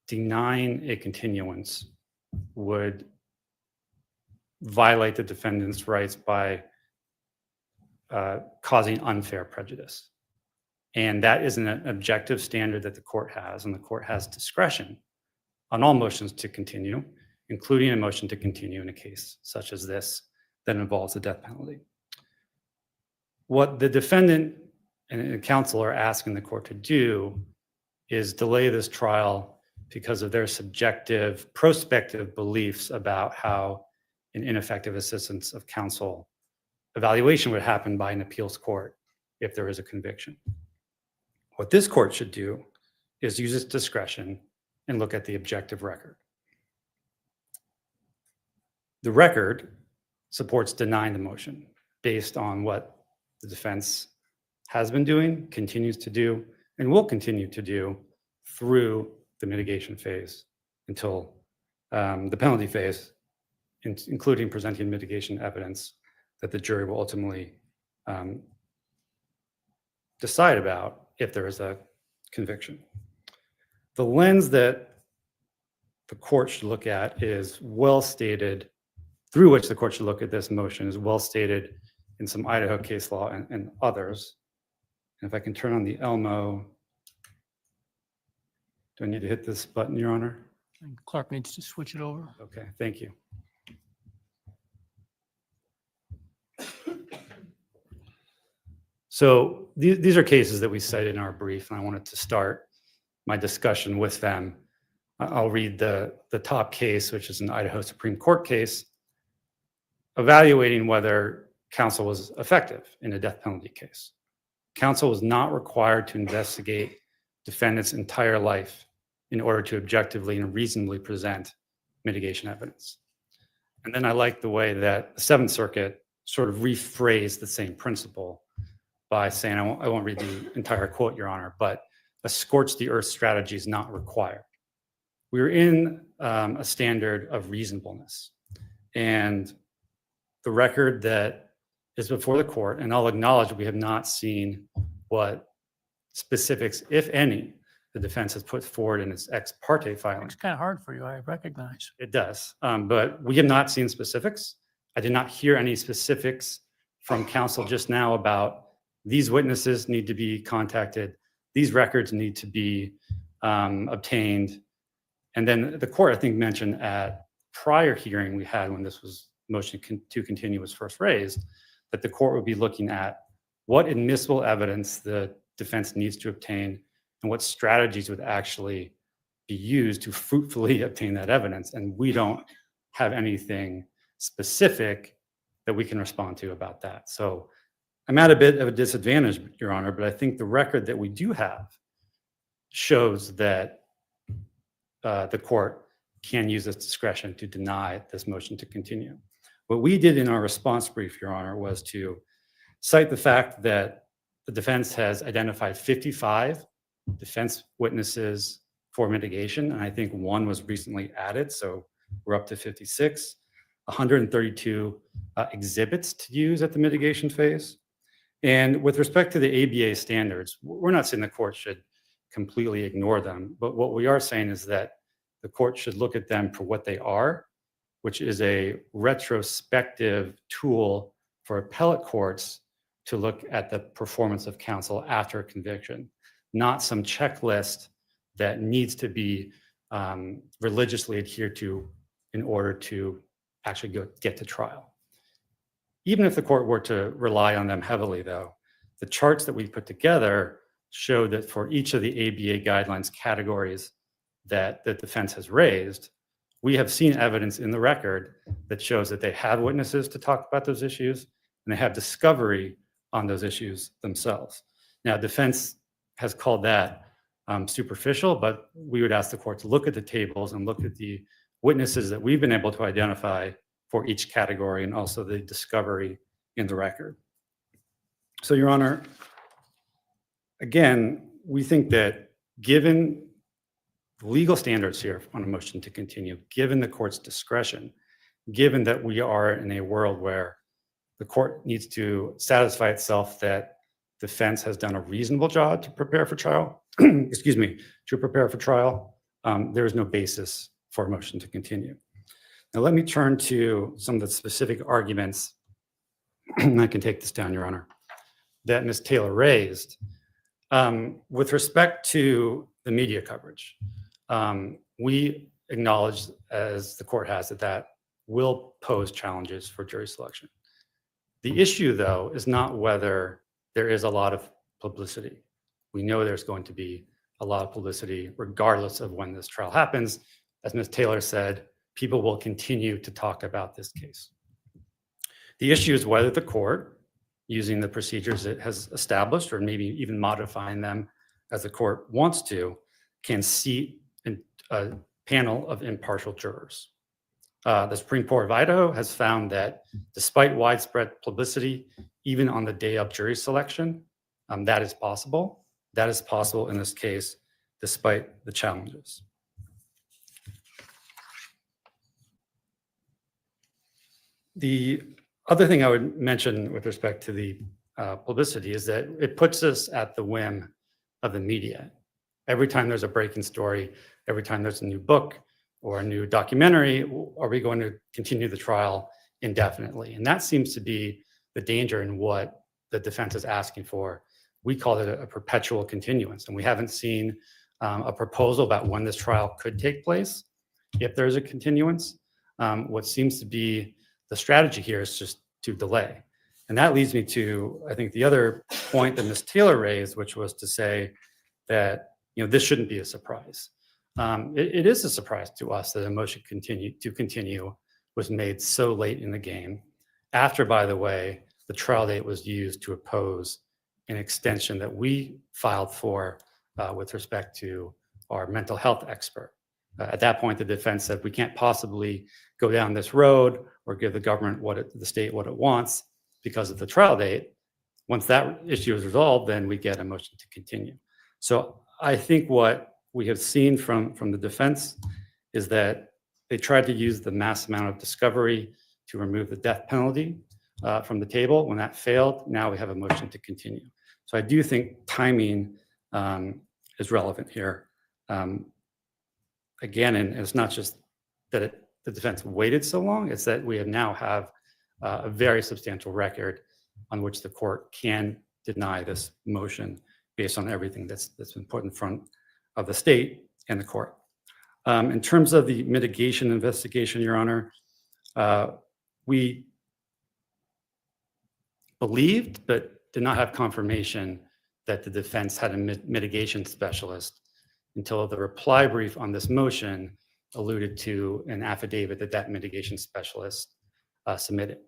denying a continuance would violate the defendant's rights by causing unfair prejudice. And that is an objective standard that the court has, and the court has discretion on all motions to continue, including a motion to continue in a case such as this that involves the death penalty. What the defendant and counsel are asking the court to do is delay this trial because of their subjective, prospective beliefs about how an ineffective assistance of counsel evaluation would happen by an appeals court if there is a conviction. What this court should do is use its discretion and look at the objective record. The record supports denying the motion based on what the defense has been doing, continues to do, and will continue to do through the mitigation phase until the penalty phase, including presenting mitigation evidence that the jury will ultimately decide about if there is a conviction. The lens that the court should look at is well stated, through which the court should look at this motion is well stated in some Idaho case law and others. And if I can turn on the Elmo, do I need to hit this button, Your Honor? And Clark needs to switch it over. Okay, thank you. So these are cases that we cited in our brief, and I wanted to start my discussion with them. I'll read the top case, which is an Idaho Supreme Court case, evaluating whether counsel was effective in a death penalty case. Counsel was not required to investigate defendant's entire life in order to objectively and reasonably present mitigation evidence. And then I like the way that the Seventh Circuit sort of rephrased the same principle by saying, I won't read the entire quote, Your Honor, but a scorch the earth strategy is not required. We're in a standard of reasonableness. And the record that is before the court, and I'll acknowledge we have not seen what specifics, if any, the defense has put forward in its ex parte filing. It's kind of hard for you, I recognize. It does, but we have not seen specifics. I did not hear any specifics from counsel just now about these witnesses need to be contacted, these records need to be obtained. And then the court, I think, mentioned at prior hearing we had when this was motion to continue was first raised, that the court would be looking at what admissible evidence the defense needs to obtain and what strategies would actually be used to fruitfully obtain that evidence. And we don't have anything specific that we can respond to about that. So I'm at a bit of a disadvantage, Your Honor, but I think the record that we do have shows that the court can use its discretion to deny this motion to continue. What we did in our response brief, Your Honor, was to cite the fact that the defense has identified 55 defense witnesses for mitigation, and I think one was recently added, so we're up to 56, 132 exhibits to use at the mitigation phase. And with respect to the ABA standards, we're not saying the court should completely ignore them, but what we are saying is that the court should look at them for what they are, which is a retrospective tool for appellate courts to look at the performance of counsel after a conviction, not some checklist that needs to be religiously adhered to in order to actually get to trial. Even if the court were to rely on them heavily, though, the charts that we put together show that for each of the ABA guidelines categories that the defense has raised, we have seen evidence in the record that shows that they have witnesses to talk about those issues and they have discovery on those issues themselves. Now, defense has called that superficial, but we would ask the court to look at the tables and look at the witnesses that we've been able to identify for each category and also the discovery in the record. So, Your Honor, again, we think that given the legal standards here on a motion to continue, given the court's discretion, given that we are in a world where the court needs to satisfy itself that defense has done a reasonable job to prepare for trial, excuse me, to prepare for trial, there is no basis for a motion to continue. Now, let me turn to some of the specific arguments, and I can take this down, Your Honor, that Ms. Taylor raised. With respect to the media coverage, we acknowledge, as the court has, that will pose challenges for jury selection. The issue, though, is not whether there is a lot of publicity. We know there's going to be a lot of publicity regardless of when this trial happens. As Ms. Taylor said, people will continue to talk about this case. The issue is whether the court, using the procedures it has established or maybe even modifying them as the court wants to, can seat a panel of impartial jurors. The Supreme Court of Idaho has found that despite widespread publicity, even on the day of jury selection, that is possible. That is possible in this case, despite the challenges. The other thing I would mention with respect to the publicity is that it puts us at the whim of the media. Every time there's a breaking story, every time there's a new book or a new documentary, are we going to continue the trial indefinitely? And that seems to be the danger in what the defense is asking for. We call it a perpetual continuance, and we haven't seen a proposal about when this trial could take place. If there's a continuance, what seems to be the strategy here is just to delay. And that leads me to, I think, the other point that Ms. Taylor raised, which was to say that, this shouldn't be a surprise. It is a surprise to us that a motion to continue was made so late in the game, after, by the way, the trial date was used to oppose an extension that we filed for with respect to our mental health expert. At that point, the defense said we can't possibly go down this road or give the government the state what it wants because of the trial date. Once that issue is resolved, then we get a motion to continue. So I think what we have seen from the defense is that they tried to use the mass amount of discovery to remove the death penalty from the table. When that failed, now we have a motion to continue. So I do think timing is relevant here. Again, and it's not just that the defense waited so long, it's that we now have a very substantial record on which the court can deny this motion based on everything that's been put in front of the state and the court. In terms of the mitigation investigation, Your Honor, we believed but did not have confirmation that the defense had a mitigation specialist until the reply brief on this motion alluded to an affidavit that mitigation specialist submitted.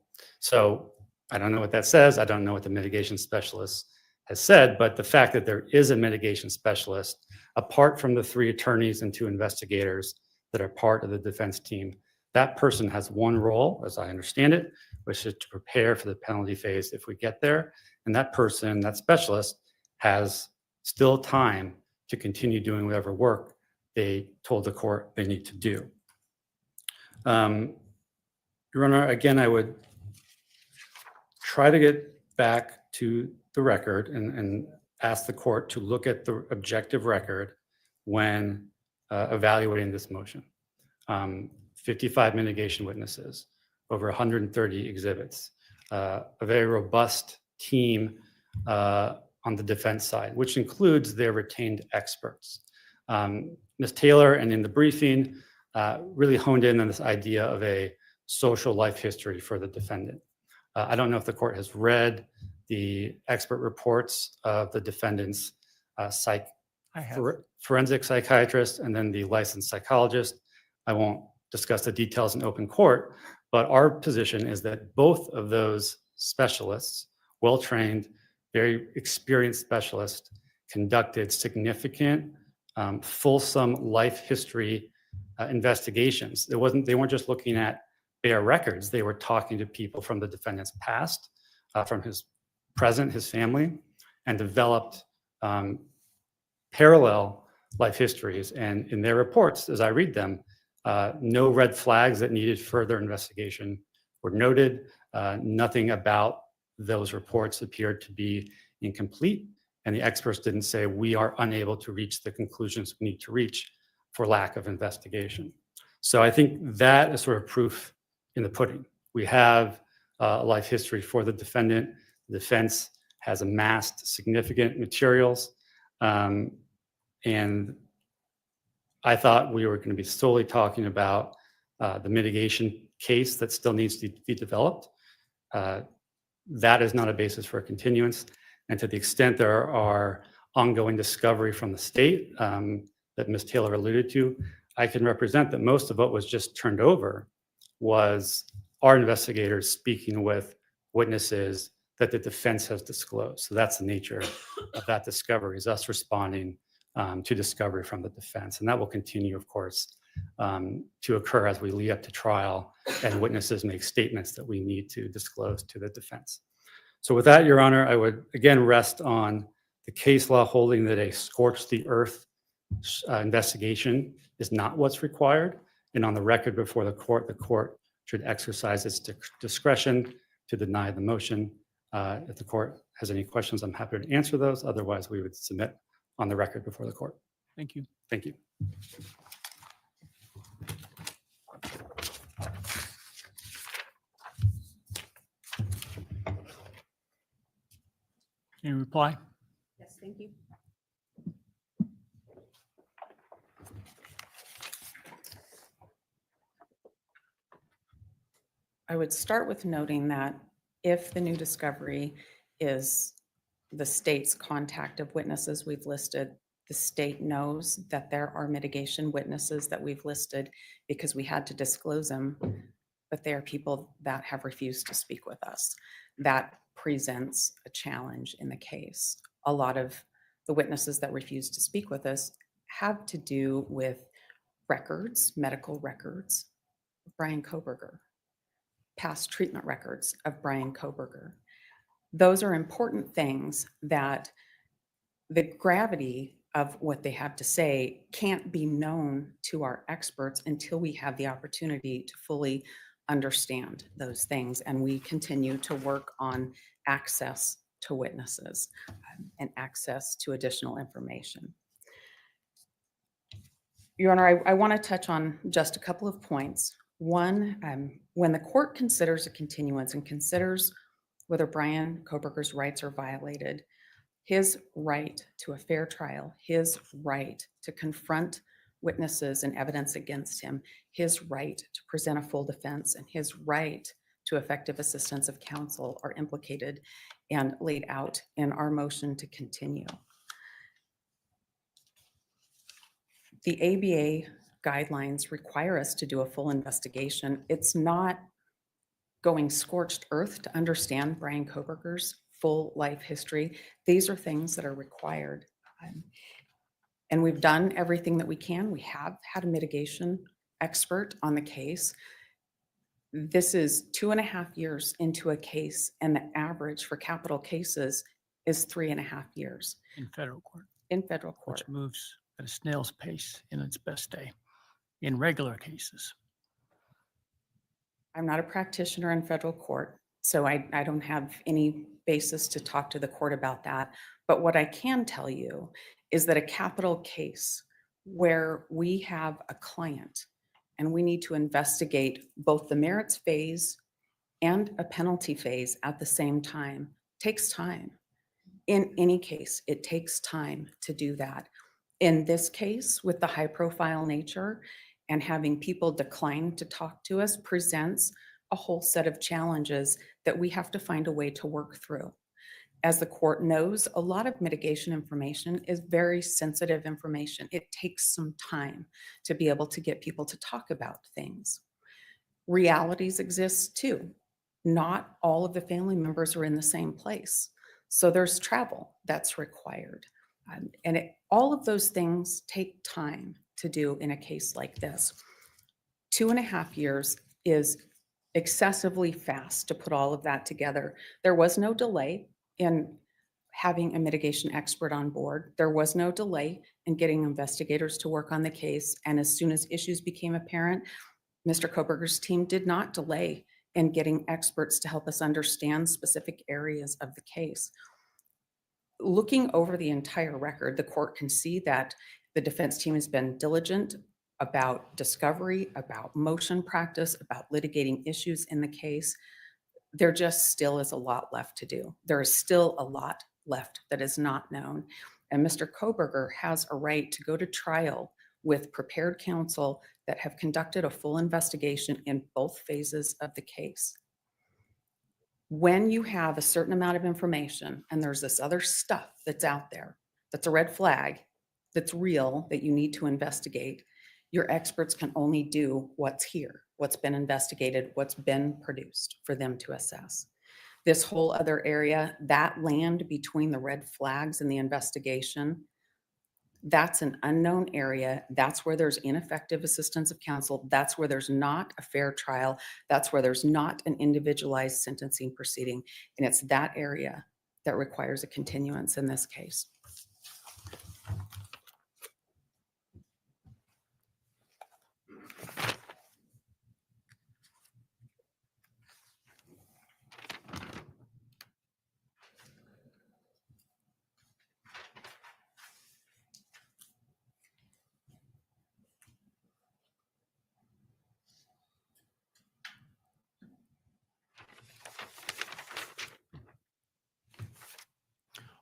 So I don't know what that says. I don't know what the mitigation specialist has said, but the fact that there is a mitigation specialist, apart from the 3 attorneys and 2 investigators that are part of the defense team, that person has one role, as I understand it, which is to prepare for the penalty phase if we get there. And that person, that specialist, has still time to continue doing whatever work they told the court they need to do. Your Honor, again, I would try to get back to the record and ask the court to look at the objective record when evaluating this motion. 55 mitigation witnesses, over 130 exhibits, a very robust team on the defense side, which includes their retained experts. Ms. Taylor, and in the briefing, really honed in on this idea of a social life history for the defendant. I don't know if the court has read the expert reports of the defendant's forensic psychiatrist and then the licensed psychologist. I won't discuss the details in open court, but our position is that both of those specialists, well-trained, very experienced specialists, conducted significant, fulsome life history investigations. They weren't just looking at bare records. They were talking to people from the defendant's past, from his present, his family, and developed parallel life histories. And in their reports, as I read them, no red flags that needed further investigation were noted. Nothing about those reports appeared to be incomplete, and the experts didn't say we are unable to reach the conclusions we need to reach for lack of investigation. So I think that is sort of proof in the pudding. We have a life history for the defendant. The defense has amassed significant materials, and I thought we were going to be solely talking about the mitigation case that still needs to be developed. That is not a basis for a continuance. And to the extent there are ongoing discovery from the state that Ms. Taylor alluded to, I can represent that most of what was just turned over was our investigators speaking with witnesses that the defense has disclosed. So that's the nature of that discovery, is us responding to discovery from the defense. And that will continue, of course, to occur as we lead up to trial and witnesses make statements that we need to disclose to the defense. So with that, Your Honor, I would again rest on the case law holding that a scorched the earth investigation is not what's required. And on the record before the court should exercise its discretion to deny the motion. If the court has any questions, I'm happy to answer those. Otherwise, we would submit on the record before the court. Thank you. Thank you. Any reply? Yes, thank you. I would start with noting that if the new discovery is the state's contact of witnesses we've listed, the state knows that there are mitigation witnesses that we've listed because we had to disclose them, but they are people that have refused to speak with us. That presents a challenge in the case. A lot of the witnesses that refuse to speak with us have to do with records, medical records of Bryan Kohberger, past treatment records of Bryan Kohberger. Those are important things that the gravity of what they have to say can't be known to our experts until we have the opportunity to fully understand those things. And we continue to work on access to witnesses and access to additional information. Your Honor, I want to touch on just a couple of points. One, when the court considers a continuance and considers whether Bryan Kohberger's rights are violated, his right to a fair trial, his right to confront witnesses and evidence against him, his right to present a full defense, and his right to effective assistance of counsel are implicated and laid out in our motion to continue. The ABA guidelines require us to do a full investigation. It's not going scorched earth to understand Bryan Kohberger's full life history. These are things that are required. And we've done everything that we can. We have had a mitigation expert on the case. This is 2.5 years into a case, and the average for capital cases is 3.5 years. In federal court. In federal court. Which moves at a snail's pace in its best day in regular cases. I'm not a practitioner in federal court, so I don't have any basis to talk to the court about that. But what I can tell you is that a capital case where we have a client and we need to investigate both the merits phase and a penalty phase at the same time takes time. In any case, it takes time to do that. In this case, with the high profile nature and having people decline to talk to us presents a whole set of challenges that we have to find a way to work through. As the court knows, a lot of mitigation information is very sensitive information. It takes some time to be able to get people to talk about things. Realities exist too. Not all of the family members are in the same place. So there's travel that's required. All of those things take time to do in a case like this. 2.5 years is excessively fast to put all of that together. There was no delay in having a mitigation expert on board. There was no delay in getting investigators to work on the case. And as soon as issues became apparent, Mr. Kohberger's team did not delay in getting experts to help us understand specific areas of the case. Looking over the entire record, the court can see that the defense team has been diligent about discovery, about motion practice, about litigating issues in the case. There just still is a lot left to do. There is still a lot left that is not known. And Mr. Kohberger has a right to go to trial with prepared counsel that have conducted a full investigation in both phases of the case. When you have a certain amount of information and there's this other stuff that's out there, that's a red flag, that's real, that you need to investigate, your experts can only do what's here, what's been investigated, what's been produced for them to assess. This whole other area, that land between the red flags and the investigation, That's an unknown area. That's where there's ineffective assistance of counsel. That's where there's not a fair trial. That's where there's not an individualized sentencing proceeding. And it's that area that requires a continuance in this case.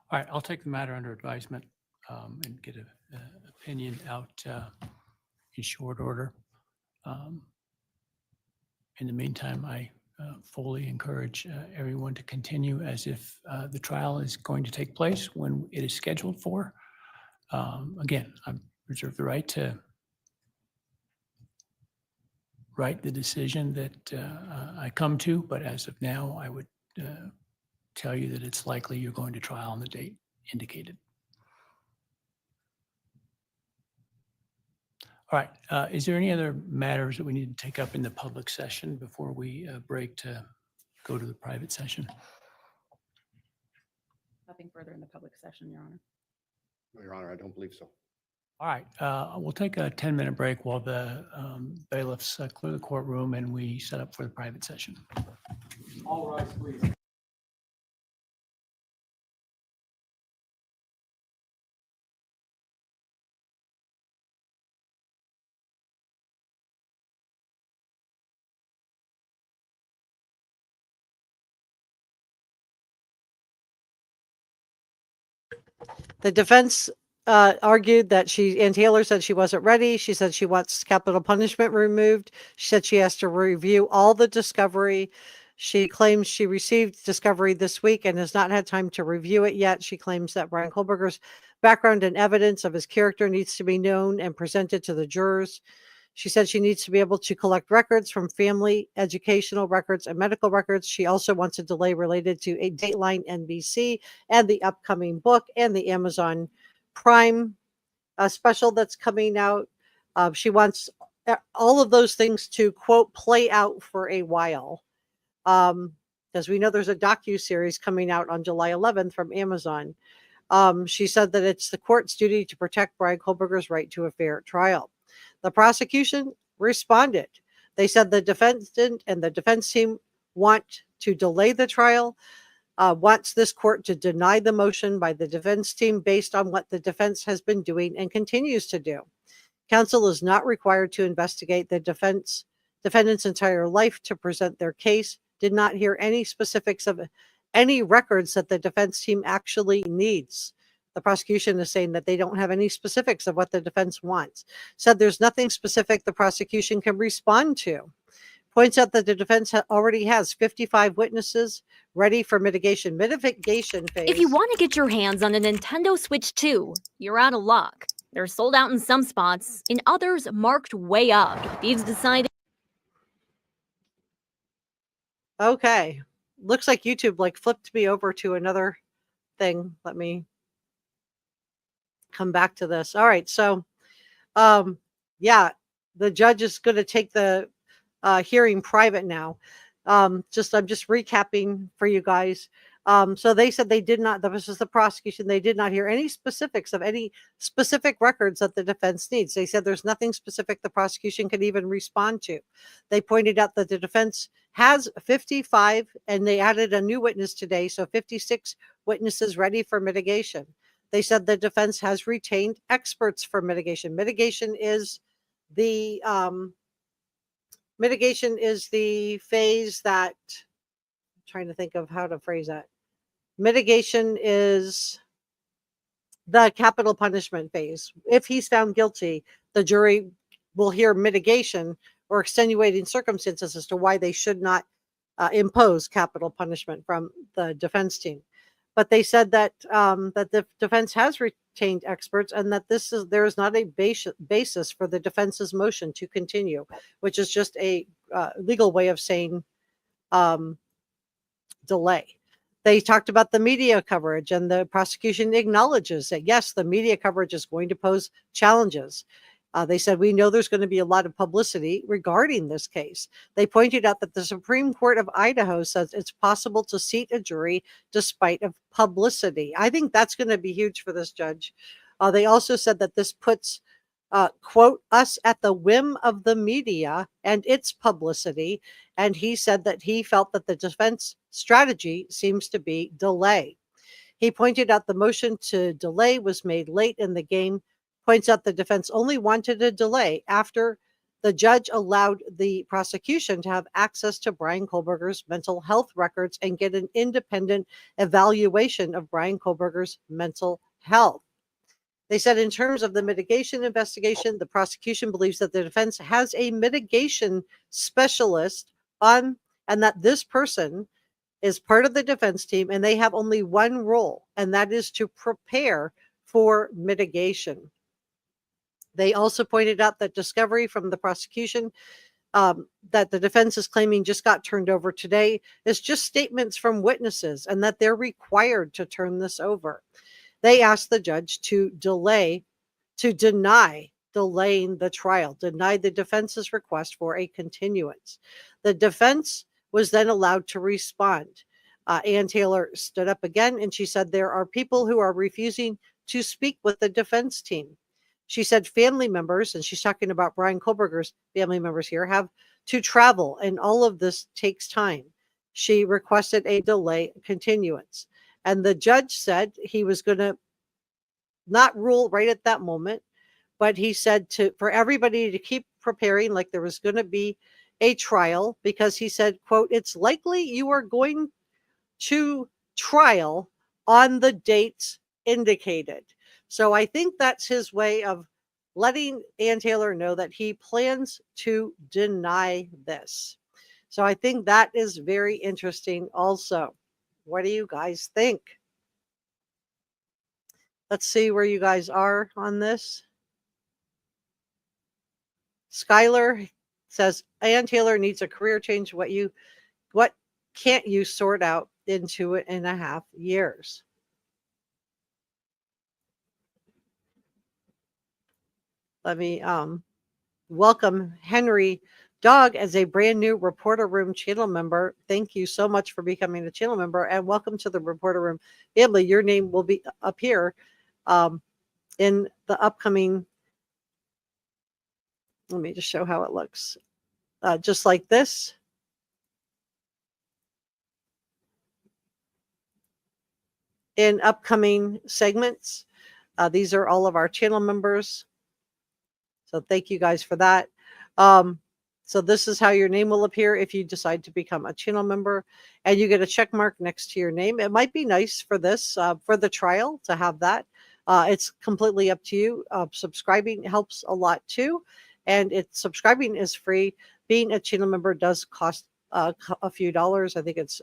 All right, I'll take the matter under advisement and get an opinion out in short order. In the meantime, I fully encourage everyone to continue as if the trial is going to take place when it is scheduled for. Again, I reserve the right to write the decision that I come to, but as of now, I would tell you that it's likely you're going to trial on the date indicated. All right, is there any other matters that we need to take up in the public session before we break to go to the private session? Nothing further in the public session, Your Honor. No, Your Honor, I don't believe so. All right, we'll take a 10-minute break while the bailiffs clear the courtroom and we set up for the private session. All rise, please. The defense argued that and Taylor said she wasn't ready. She said she wants capital punishment removed. She said she has to review all the discovery. She claims she received discovery this week and has not had time to review it yet. She claims that Bryan Kohberger's background and evidence of his character needs to be known and presented to the jurors. She said she needs to be able to collect records from family, educational records, and medical records. She also wants a delay related to a Dateline NBC and the upcoming book and the Amazon Prime special that's coming out. She wants all of those things to, quote, play out for a while. Because we know there's a docuseries coming out on July 11th from Amazon. She said that it's the court's duty to protect Bryan Kohberger's right to a fair trial. The prosecution responded. They said the defendant and the defense team want to delay the trial, wants this court to deny the motion by the defense team based on what the defense has been doing and continues to do. Counsel is not required to investigate the defendant's entire life to present their case, did not hear any specifics of any records that the defense team actually needs. The prosecution is saying that they don't have any specifics of what the defense wants. Said there's nothing specific the prosecution can respond to. Points out that the defense already has 55 witnesses ready for mitigation phase. If you want to get your hands on a Nintendo Switch 2, you're out of luck. They're sold out in some spots, in others marked way up. Thieves decided. Okay. Looks like YouTube flipped me over to another thing. Let me come back to this. All right. So, yeah, the judge is going to take the hearing private now. I'm just recapping for you guys. So they said they did not, this is the prosecution, they did not hear any specifics of any specific records that the defense needs. They said there's nothing specific the prosecution can even respond to. They pointed out that the defense has 55 and they added a new witness today. So 56 witnesses ready for mitigation. They said the defense has retained experts for mitigation. Mitigation is the phase that, I'm trying to think of how to phrase that. Mitigation is the capital punishment phase. If he's found guilty, the jury will hear mitigation or extenuating circumstances as to why they should not impose capital punishment from the defense team. But they said that that the defense has retained experts and that there is not a basis for the defense's motion to continue, which is just a legal way of saying delay. They talked about the media coverage, and the prosecution acknowledges that, yes, the media coverage is going to pose challenges. They said, we know there's going to be a lot of publicity regarding this case. They pointed out that the Supreme Court of Idaho says it's possible to seat a jury despite of publicity. I think that's going to be huge for this judge. They also said that this puts, quote, us at the whim of the media and its publicity. And he said that he felt that the defense strategy seems to be delay. He pointed out the motion to delay was made late in the game, points out the defense only wanted a delay after the judge allowed the prosecution to have access to Bryan Kohberger's mental health records and get an independent evaluation of Bryan Kohberger's mental health. They said, in terms of the mitigation investigation, the prosecution believes that the defense has a mitigation specialist on, and that this person is part of the defense team, and they have only one role, and that is to prepare for mitigation. They also pointed out that discovery from the prosecution that the defense is claiming just got turned over today is just statements from witnesses, and that they're required to turn this over. They asked the judge to deny delaying the trial, denied the defense's request for a continuance. The defense was then allowed to respond. Ann Taylor stood up again, and she said there are people who are refusing to speak with the defense team. She said family members, and she's talking about Bryan Kohberger's family members here, have to travel, and all of this takes time. She requested a delay continuance. And the judge said he was going to not rule right at that moment, but he said for everybody to keep preparing like there was going to be a trial, because he said, quote, it's likely you are going to trial on the dates indicated. So I think that's his way of letting Ann Taylor know that he plans to deny this. So I think that is very interesting also. What do you guys think? Let's see where you guys are on this. Skylar says, Ann Taylor needs a career change. What can't you sort out in 2.5 years? Let me welcome Henry Dog as a brand new Reporter Room channel member. Thank you so much for becoming a channel member, and welcome to the Reporter Room family. Your name will be up here in the upcoming. Let me just show how it looks. Just like this. In upcoming segments. These are all of our channel members. So thank you guys for that. So this is how your name will appear if you decide to become a channel member, and you get a check mark next to your name. It might be nice for this, for the trial, to have that. It's completely up to you. Subscribing helps a lot too. And subscribing is free. Being a channel member does cost a few dollars. I think it's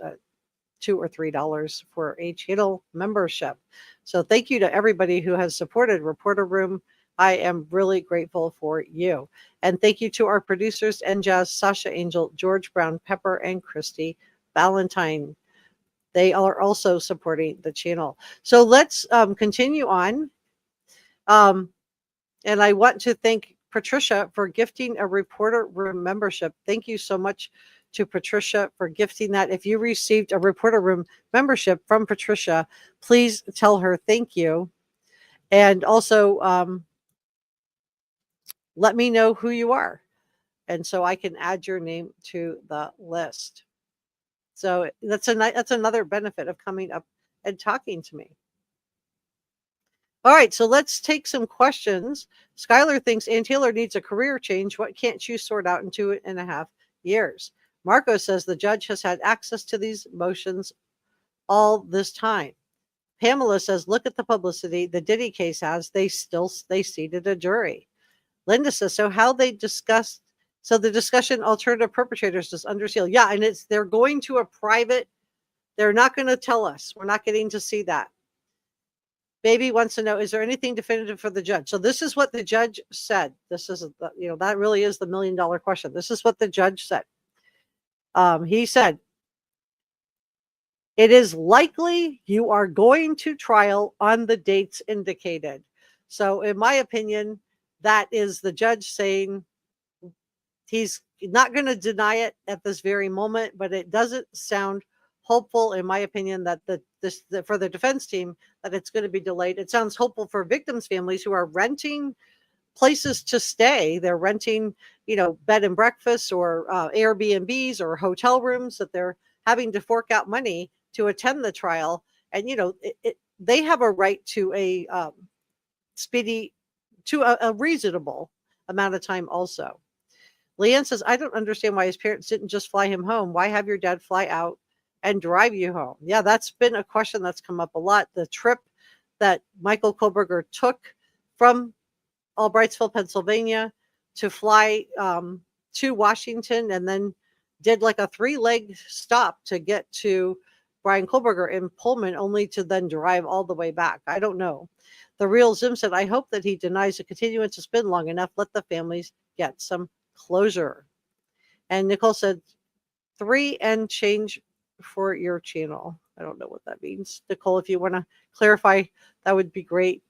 $2 or $3 for a channel membership. So thank you to everybody who has supported Reporter Room. I am really grateful for you. And thank you to our producers, Njaz, Sasha Angel, George Brown, Pepper, and Christy Valentine. They are also supporting the channel. So let's continue on. And I want to thank Patricia for gifting a Reporter Room membership. Thank you so much to Patricia for gifting that. If you received a Reporter Room membership from Patricia, please tell her thank you. And also let me know who you are, and so I can add your name to the list. So that's another benefit of coming up and talking to me. All right, so let's take some questions. Skylar thinks Ann Taylor needs a career change. What can't you sort out in 2.5 years? Marco says the judge has had access to these motions all this time. Pamela says, look at the publicity the Diddy case has. They seated a jury. Linda says, so the discussion alternative perpetrators is under seal. Yeah, and they're going to a private, they're not going to tell us. We're not getting to see that. Baby wants to know, is there anything definitive for the judge? So this is what the judge said. This is, that really is the $1 million question. This is what the judge said. He said, It is likely you are going to trial on the dates indicated. So, in my opinion, that is the judge saying he's not going to deny it at this very moment, but it doesn't sound hopeful, in my opinion, that for the defense team that it's going to be delayed. It sounds hopeful for victims' families who are renting places to stay. They're renting, bed and breakfasts or Airbnbs or hotel rooms that they're having to fork out money to attend the trial. And, they have a right to a a reasonable amount of time also. Leanne says, I don't understand why his parents didn't just fly him home. Why have your dad fly out and drive you home? Yeah, that's been a question that's come up a lot. The trip that Michael Kohberger took from Albrightsville, Pennsylvania, to fly to Washington, and then did like a 3-leg stop to get to Bryan Kohberger in Pullman, only to then drive all the way back. I don't know. The real Zim said, I hope that he denies the continuance. It's been long enough. Let the families get some closure. And Nicole said, 3 and change for your channel. I don't know what that means. Nicole, if you want to clarify, that would be great.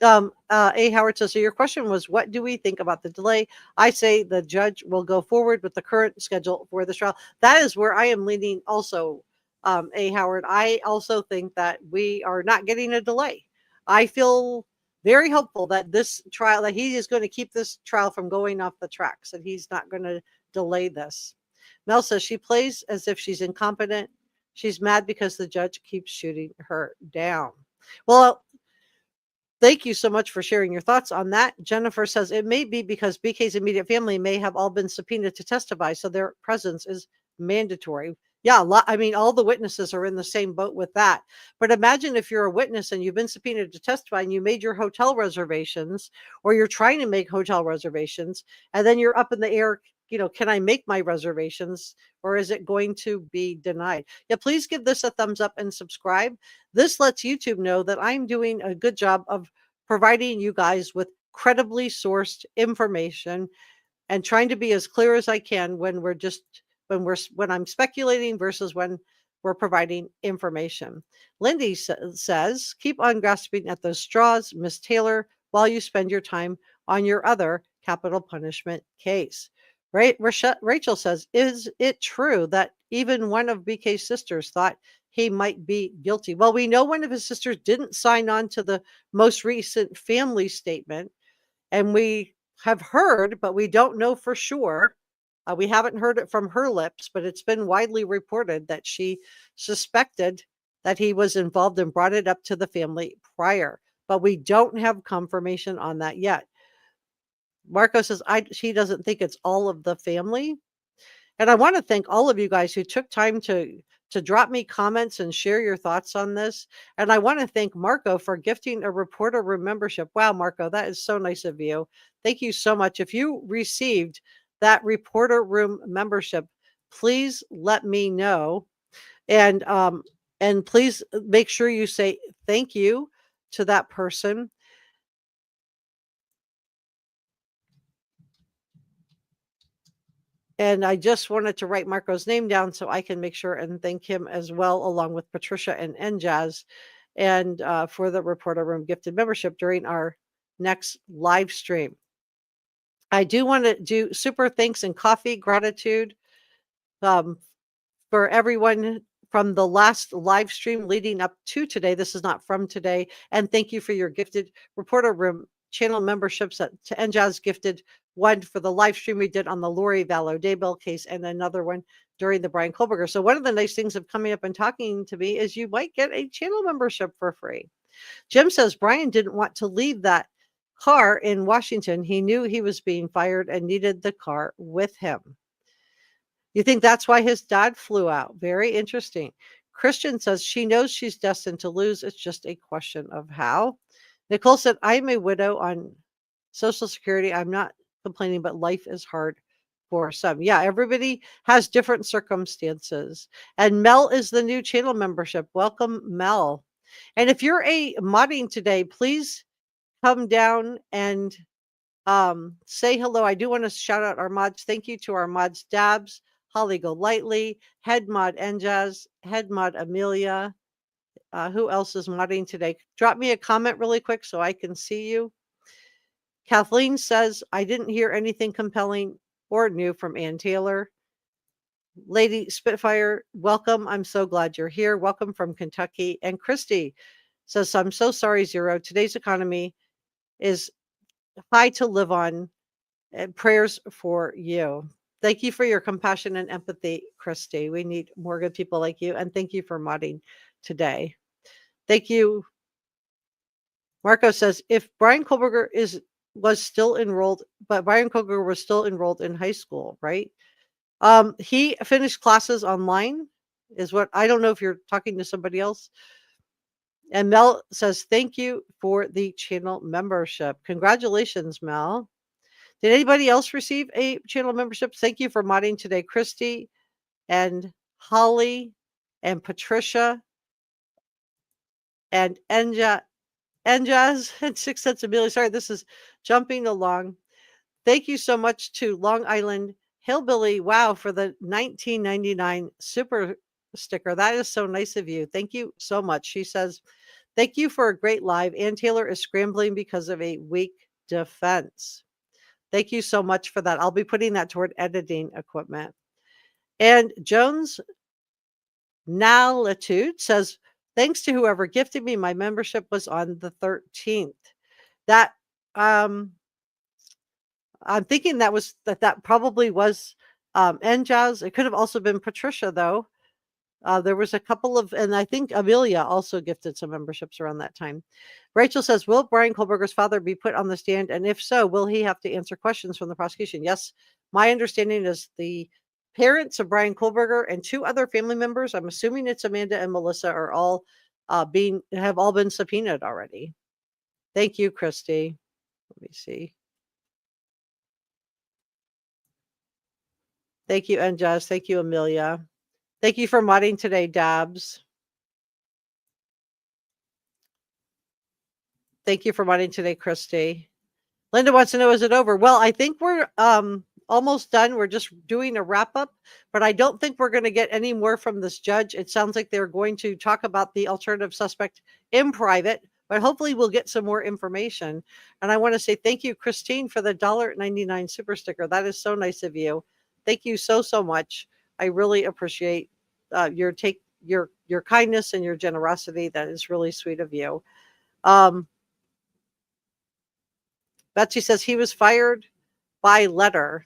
A. Howard says, so your question was, what do we think about the delay? I say the judge will go forward with the current schedule for this trial. That is where I am leaning also, A. Howard. I also think that we are not getting a delay. I feel very hopeful that this trial, that he is going to keep this trial from going off the tracks, and he's not going to delay this. Mel says she plays as if she's incompetent. She's mad because the judge keeps shooting her down. Well, thank you so much for sharing your thoughts on that. Jennifer says it may be because BK's immediate family may have all been subpoenaed to testify, so their presence is mandatory. Yeah, all the witnesses are in the same boat with that. But imagine if you're a witness and you've been subpoenaed to testify and you made your hotel reservations, or you're trying to make hotel reservations, and then you're up in the air, can I make my reservations, or is it going to be denied? Yeah, please give this a thumbs up and subscribe. This lets YouTube know that I'm doing a good job of providing you guys with credibly sourced information and trying to be as clear as I can when when I'm speculating versus when we're providing information. Lindy says, keep on grasping at those straws, Miss Taylor, while you spend your time on your other capital punishment case. Right? Rachel says, is it true that even one of BK's sisters thought he might be guilty? Well, we know one of his sisters didn't sign on to the most recent family statement, and we have heard, but we don't know for sure. We haven't heard it from her lips, but it's been widely reported that she suspected that he was involved and brought it up to the family prior, but we don't have confirmation on that yet. Marco says she doesn't think it's all of the family. And I want to thank all of you guys who took time to drop me comments and share your thoughts on this. And I want to thank Marco for gifting a Reporter Room membership. Wow, Marco, that is so nice of you. Thank you so much. If you received that Reporter Room membership, please let me know. And please make sure you say thank you to that person. And I just wanted to write Marco's name down so I can make sure and thank him as well, along with Patricia and NJazz, and for the Reporter Room gifted membership during our next live stream. I do want to do super thanks and coffee gratitude for everyone from the last live stream leading up to today. This is not from today. And thank you for your gifted Reporter Room channel memberships. To NJazz gifted one for the live stream we did on the Lori Vallow Daybell case, and another one during the Bryan Kohberger. So one of the nice things of coming up and talking to me is you might get a channel membership for free. Jim says Bryan didn't want to leave that car in Washington. He knew he was being fired and needed the car with him. You think that's why his dad flew out? Very interesting. Christian says she knows she's destined to lose. It's just a question of how. Nicole said, I'm a widow on Social Security. I'm not complaining, but life is hard for some. Yeah, everybody has different circumstances. And Mel is the new channel membership. Welcome, Mel. And if you're a modding today, please come down and say hello. I do want to shout out our mods. Thank you to our mods, Dabs, Holly Golightly, Head Mod Enjaz, Head Mod Amelia. Who else is modding today? Drop me a comment really quick so I can see you. Kathleen says, I didn't hear anything compelling or new from Ann Taylor. Lady Spitfire, welcome. I'm so glad you're here. Welcome from Kentucky. And Christy says, I'm so sorry, Zero. Today's economy is high to live on. And prayers for you. Thank you for your compassion and empathy, Christy. We need more good people like you. And thank you for modding today. Thank you. Marco says, if Bryan Kohberger was still enrolled, but Bryan Kohberger was still enrolled in high school, right? He finished classes online, is what I don't know if you're talking to somebody else. And Mel says, thank you for the channel membership. Congratulations, Mel. Did anybody else receive a channel membership? Thank you for modding today, Christy and Holly and Patricia and Enjaz and 6 Cents a Million. Sorry, this is jumping along. Thank you so much to Long Island Hillbilly. Wow, for the 1999 super sticker. That is so nice of you. Thank you so much. She says, thank you for a great live. Ann Taylor is scrambling because of a weak defense. Thank you so much for that. I'll be putting that toward editing equipment. And Jones Nalitude says, thanks to whoever gifted me, my membership was on the 13th. That I'm thinking that probably was Njaz. It could have also been Patricia, though. There was a couple of, and I think Amelia also gifted some memberships around that time. Rachel says, will Bryan Kohberger's father be put on the stand? And if so, will he have to answer questions from the prosecution? Yes. My understanding is the parents of Bryan Kohberger and 2 other family members, I'm assuming it's Amanda and Melissa, are all have all been subpoenaed already. Thank you, Christy. Let me see. Thank you, Njaz. Thank you, Amelia. Thank you for modding today, Dabs. Thank you for modding today, Christy. Linda wants to know, is it over? Well, I think we're almost done. We're just doing a wrap up, but I don't think we're going to get any more from this judge. It sounds like they're going to talk about the alternative suspect in private, but hopefully we'll get some more information. And I want to say thank you, Christine, for the $1.99 super sticker. That is so nice of you. Thank you so much. I really appreciate your kindness and your generosity. That is really sweet of you. Betsy says he was fired by letter.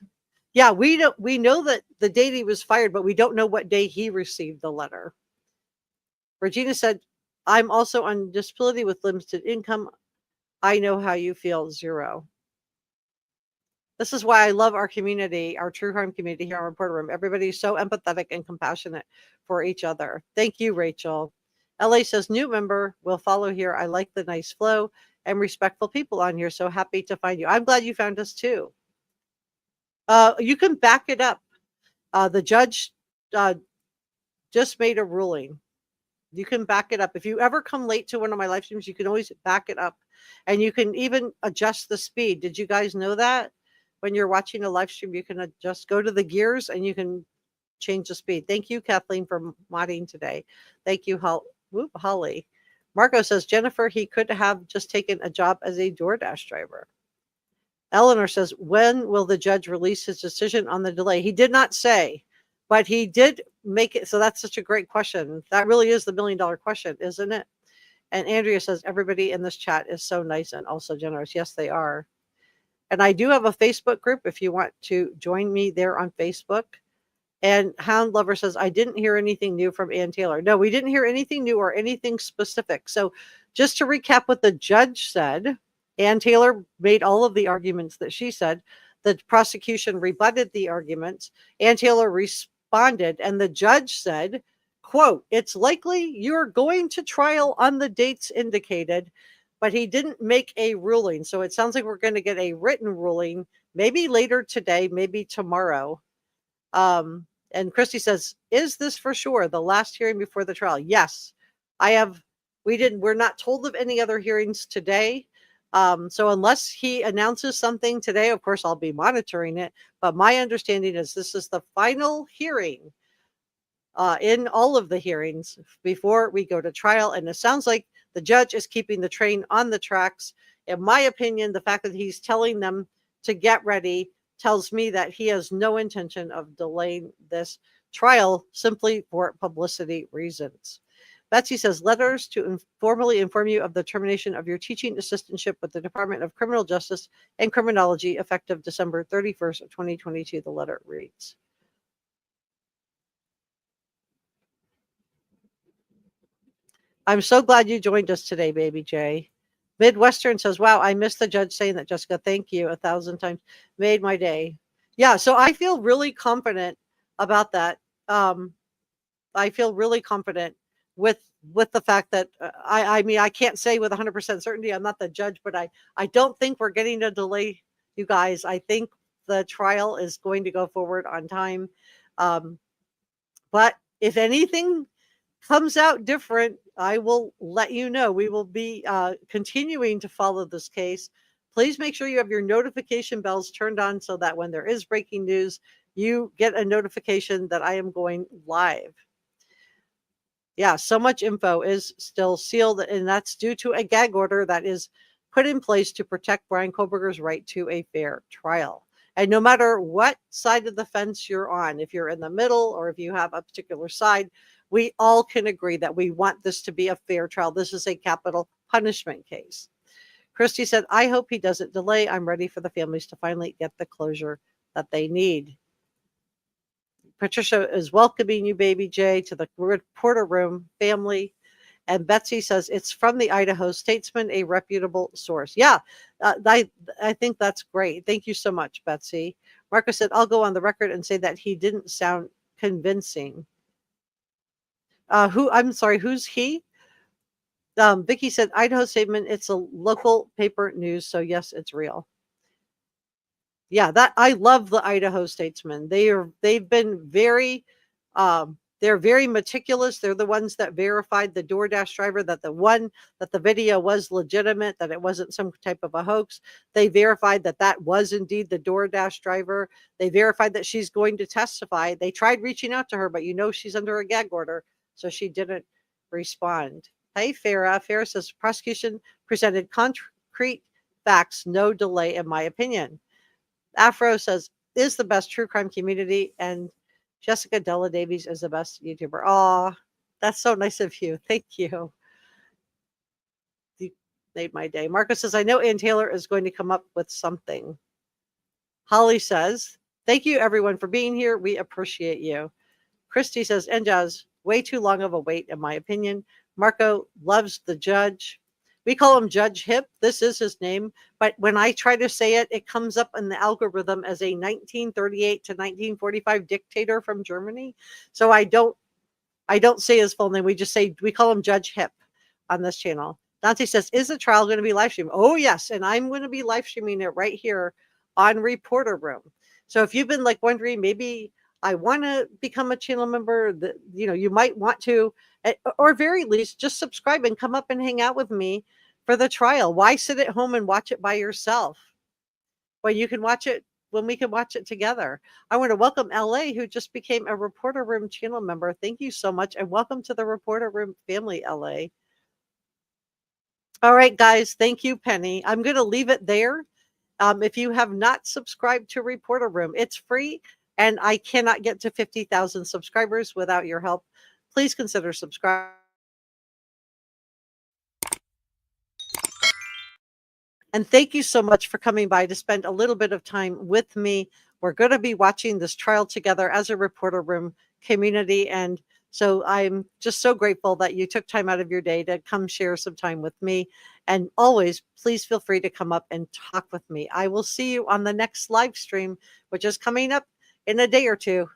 Yeah, we know that the date he was fired, but we don't know what day he received the letter. Regina said, I'm also on disability with limited income. I know how you feel, Zero. This is why I love our community, our true crime community here on Reporter Room. Everybody's so empathetic and compassionate for each other. Thank you, Rachel. LA says, new member will follow here. I like the nice flow and respectful people on here. So happy to find you. I'm glad you found us too. You can back it up. The judge just made a ruling. You can back it up. If you ever come late to one of my live streams, you can always back it up. And you can even adjust the speed. Did you guys know that? When you're watching a live stream, you can just go to the gears and you can change the speed. Thank you, Kathleen, for modding today. Thank you, Holly. Marco says, Jennifer, he could have just taken a job as a DoorDash driver. Eleanor says, when will the judge release his decision on the delay? He did not say, but he did make it. So that's such a great question. That really is the $1 million question, isn't it? And Andrea says, everybody in this chat is so nice and also generous. Yes, they are. And I do have a Facebook group if you want to join me there on Facebook. And Hound Lover says, I didn't hear anything new from Ann Taylor. No, we didn't hear anything new or anything specific. So just to recap what the judge said, Ann Taylor made all of the arguments that she said. The prosecution rebutted the arguments. Ann Taylor responded, and the judge said, quote, it's likely you're going to trial on the dates indicated, but he didn't make a ruling. So it sounds like we're going to get a written ruling, maybe later today, maybe tomorrow. And Christy says, is this for sure the last hearing before the trial? Yes, we're not told of any other hearings today, So unless he announces something today, of course, I'll be monitoring it. But my understanding is this is the final hearing in all of the hearings before we go to trial. And it sounds like the judge is keeping the train on the tracks. In my opinion, the fact that he's telling them to get ready tells me that he has no intention of delaying this trial simply for publicity reasons. Betsy says, letters to formally inform you of the termination of your teaching assistantship with the Department of Criminal Justice and Criminology effective December 31st of 2022. The letter reads. I'm so glad you joined us today, baby J. Midwestern says, wow, I missed the judge saying that, Jessica. Thank you 1,000 times. Made my day. Yeah, so I feel really confident about that. I feel really confident with the fact that I mean, I can't say with 100% certainty. I'm not the judge, but I don't think we're getting a delay, you guys. I think the trial is going to go forward on time. But if anything comes out different, I will let you know. We will be continuing to follow this case. Please make sure you have your notification bells turned on so that when there is breaking news, you get a notification that I am going live. Yeah, so much info is still sealed, and that's due to a gag order that is put in place to protect Bryan Kohberger's right to a fair trial. And no matter what side of the fence you're on, if you're in the middle or if you have a particular side, we all can agree that we want this to be a fair trial. This is a capital punishment case. Christy said, I hope he doesn't delay. I'm ready for the families to finally get the closure that they need. Patricia is welcoming you, baby J, to the reporter room family. And Betsy says, it's from the Idaho Statesman, a reputable source. Yeah, I think that's great. Thank you so much, Betsy. Marco said, I'll go on the record and say that he didn't sound convincing. I'm sorry, who's he? Vicky said, Idaho Statement, it's a local paper news. So yes, it's real. Yeah, that I love the Idaho Statesman. They've been very they're very meticulous. They're the ones that verified the DoorDash driver that the video was legitimate, that it wasn't some type of a hoax. They verified that was indeed the DoorDash driver. They verified that she's going to testify. They tried reaching out to her, but she's under a gag order, so she didn't respond. Hey, Farah. Farah says prosecution presented concrete facts, no delay, in my opinion. Afro says, is the best true crime community, and Jessica Della Davies is the best YouTuber. Aw, that's so nice of you. Thank you. You made my day. Marco says, I know Ann Taylor is going to come up with something. Holly says, thank you everyone for being here. We appreciate you. Christy says, Njaz, way too long of a wait, in my opinion. Marco loves the judge. We call him Judge Hip. This is his name. But when I try to say it, it comes up in the algorithm as a 1938 to 1945 dictator from Germany. So I don't say his full name. We call him Judge Hip on this channel. Dante says, is the trial going to be live streamed? Oh, yes. And I'm going to be live streaming it right here on Reporter Room. So if you've been wondering, maybe I want to become a channel member, you might want to, or very least just subscribe and come up and hang out with me for the trial. Why sit at home and watch it by yourself when we can watch it together? I want to welcome LA, who just became a Reporter Room channel member. Thank you so much. And welcome to the Reporter Room family, LA. All right, guys. Thank you, Penny. I'm going to leave it there. If you have not subscribed to Reporter Room, it's free. And I cannot get to 50,000 subscribers without your help. Please consider subscribing. And thank you so much for coming by to spend a little bit of time with me. We're going to be watching this trial together as a Reporter Room community. And so I'm just so grateful that you took time out of your day to come share some time with me. And always, please feel free to come up and talk with me. I will see you on the next live stream, which is coming up in a day or two.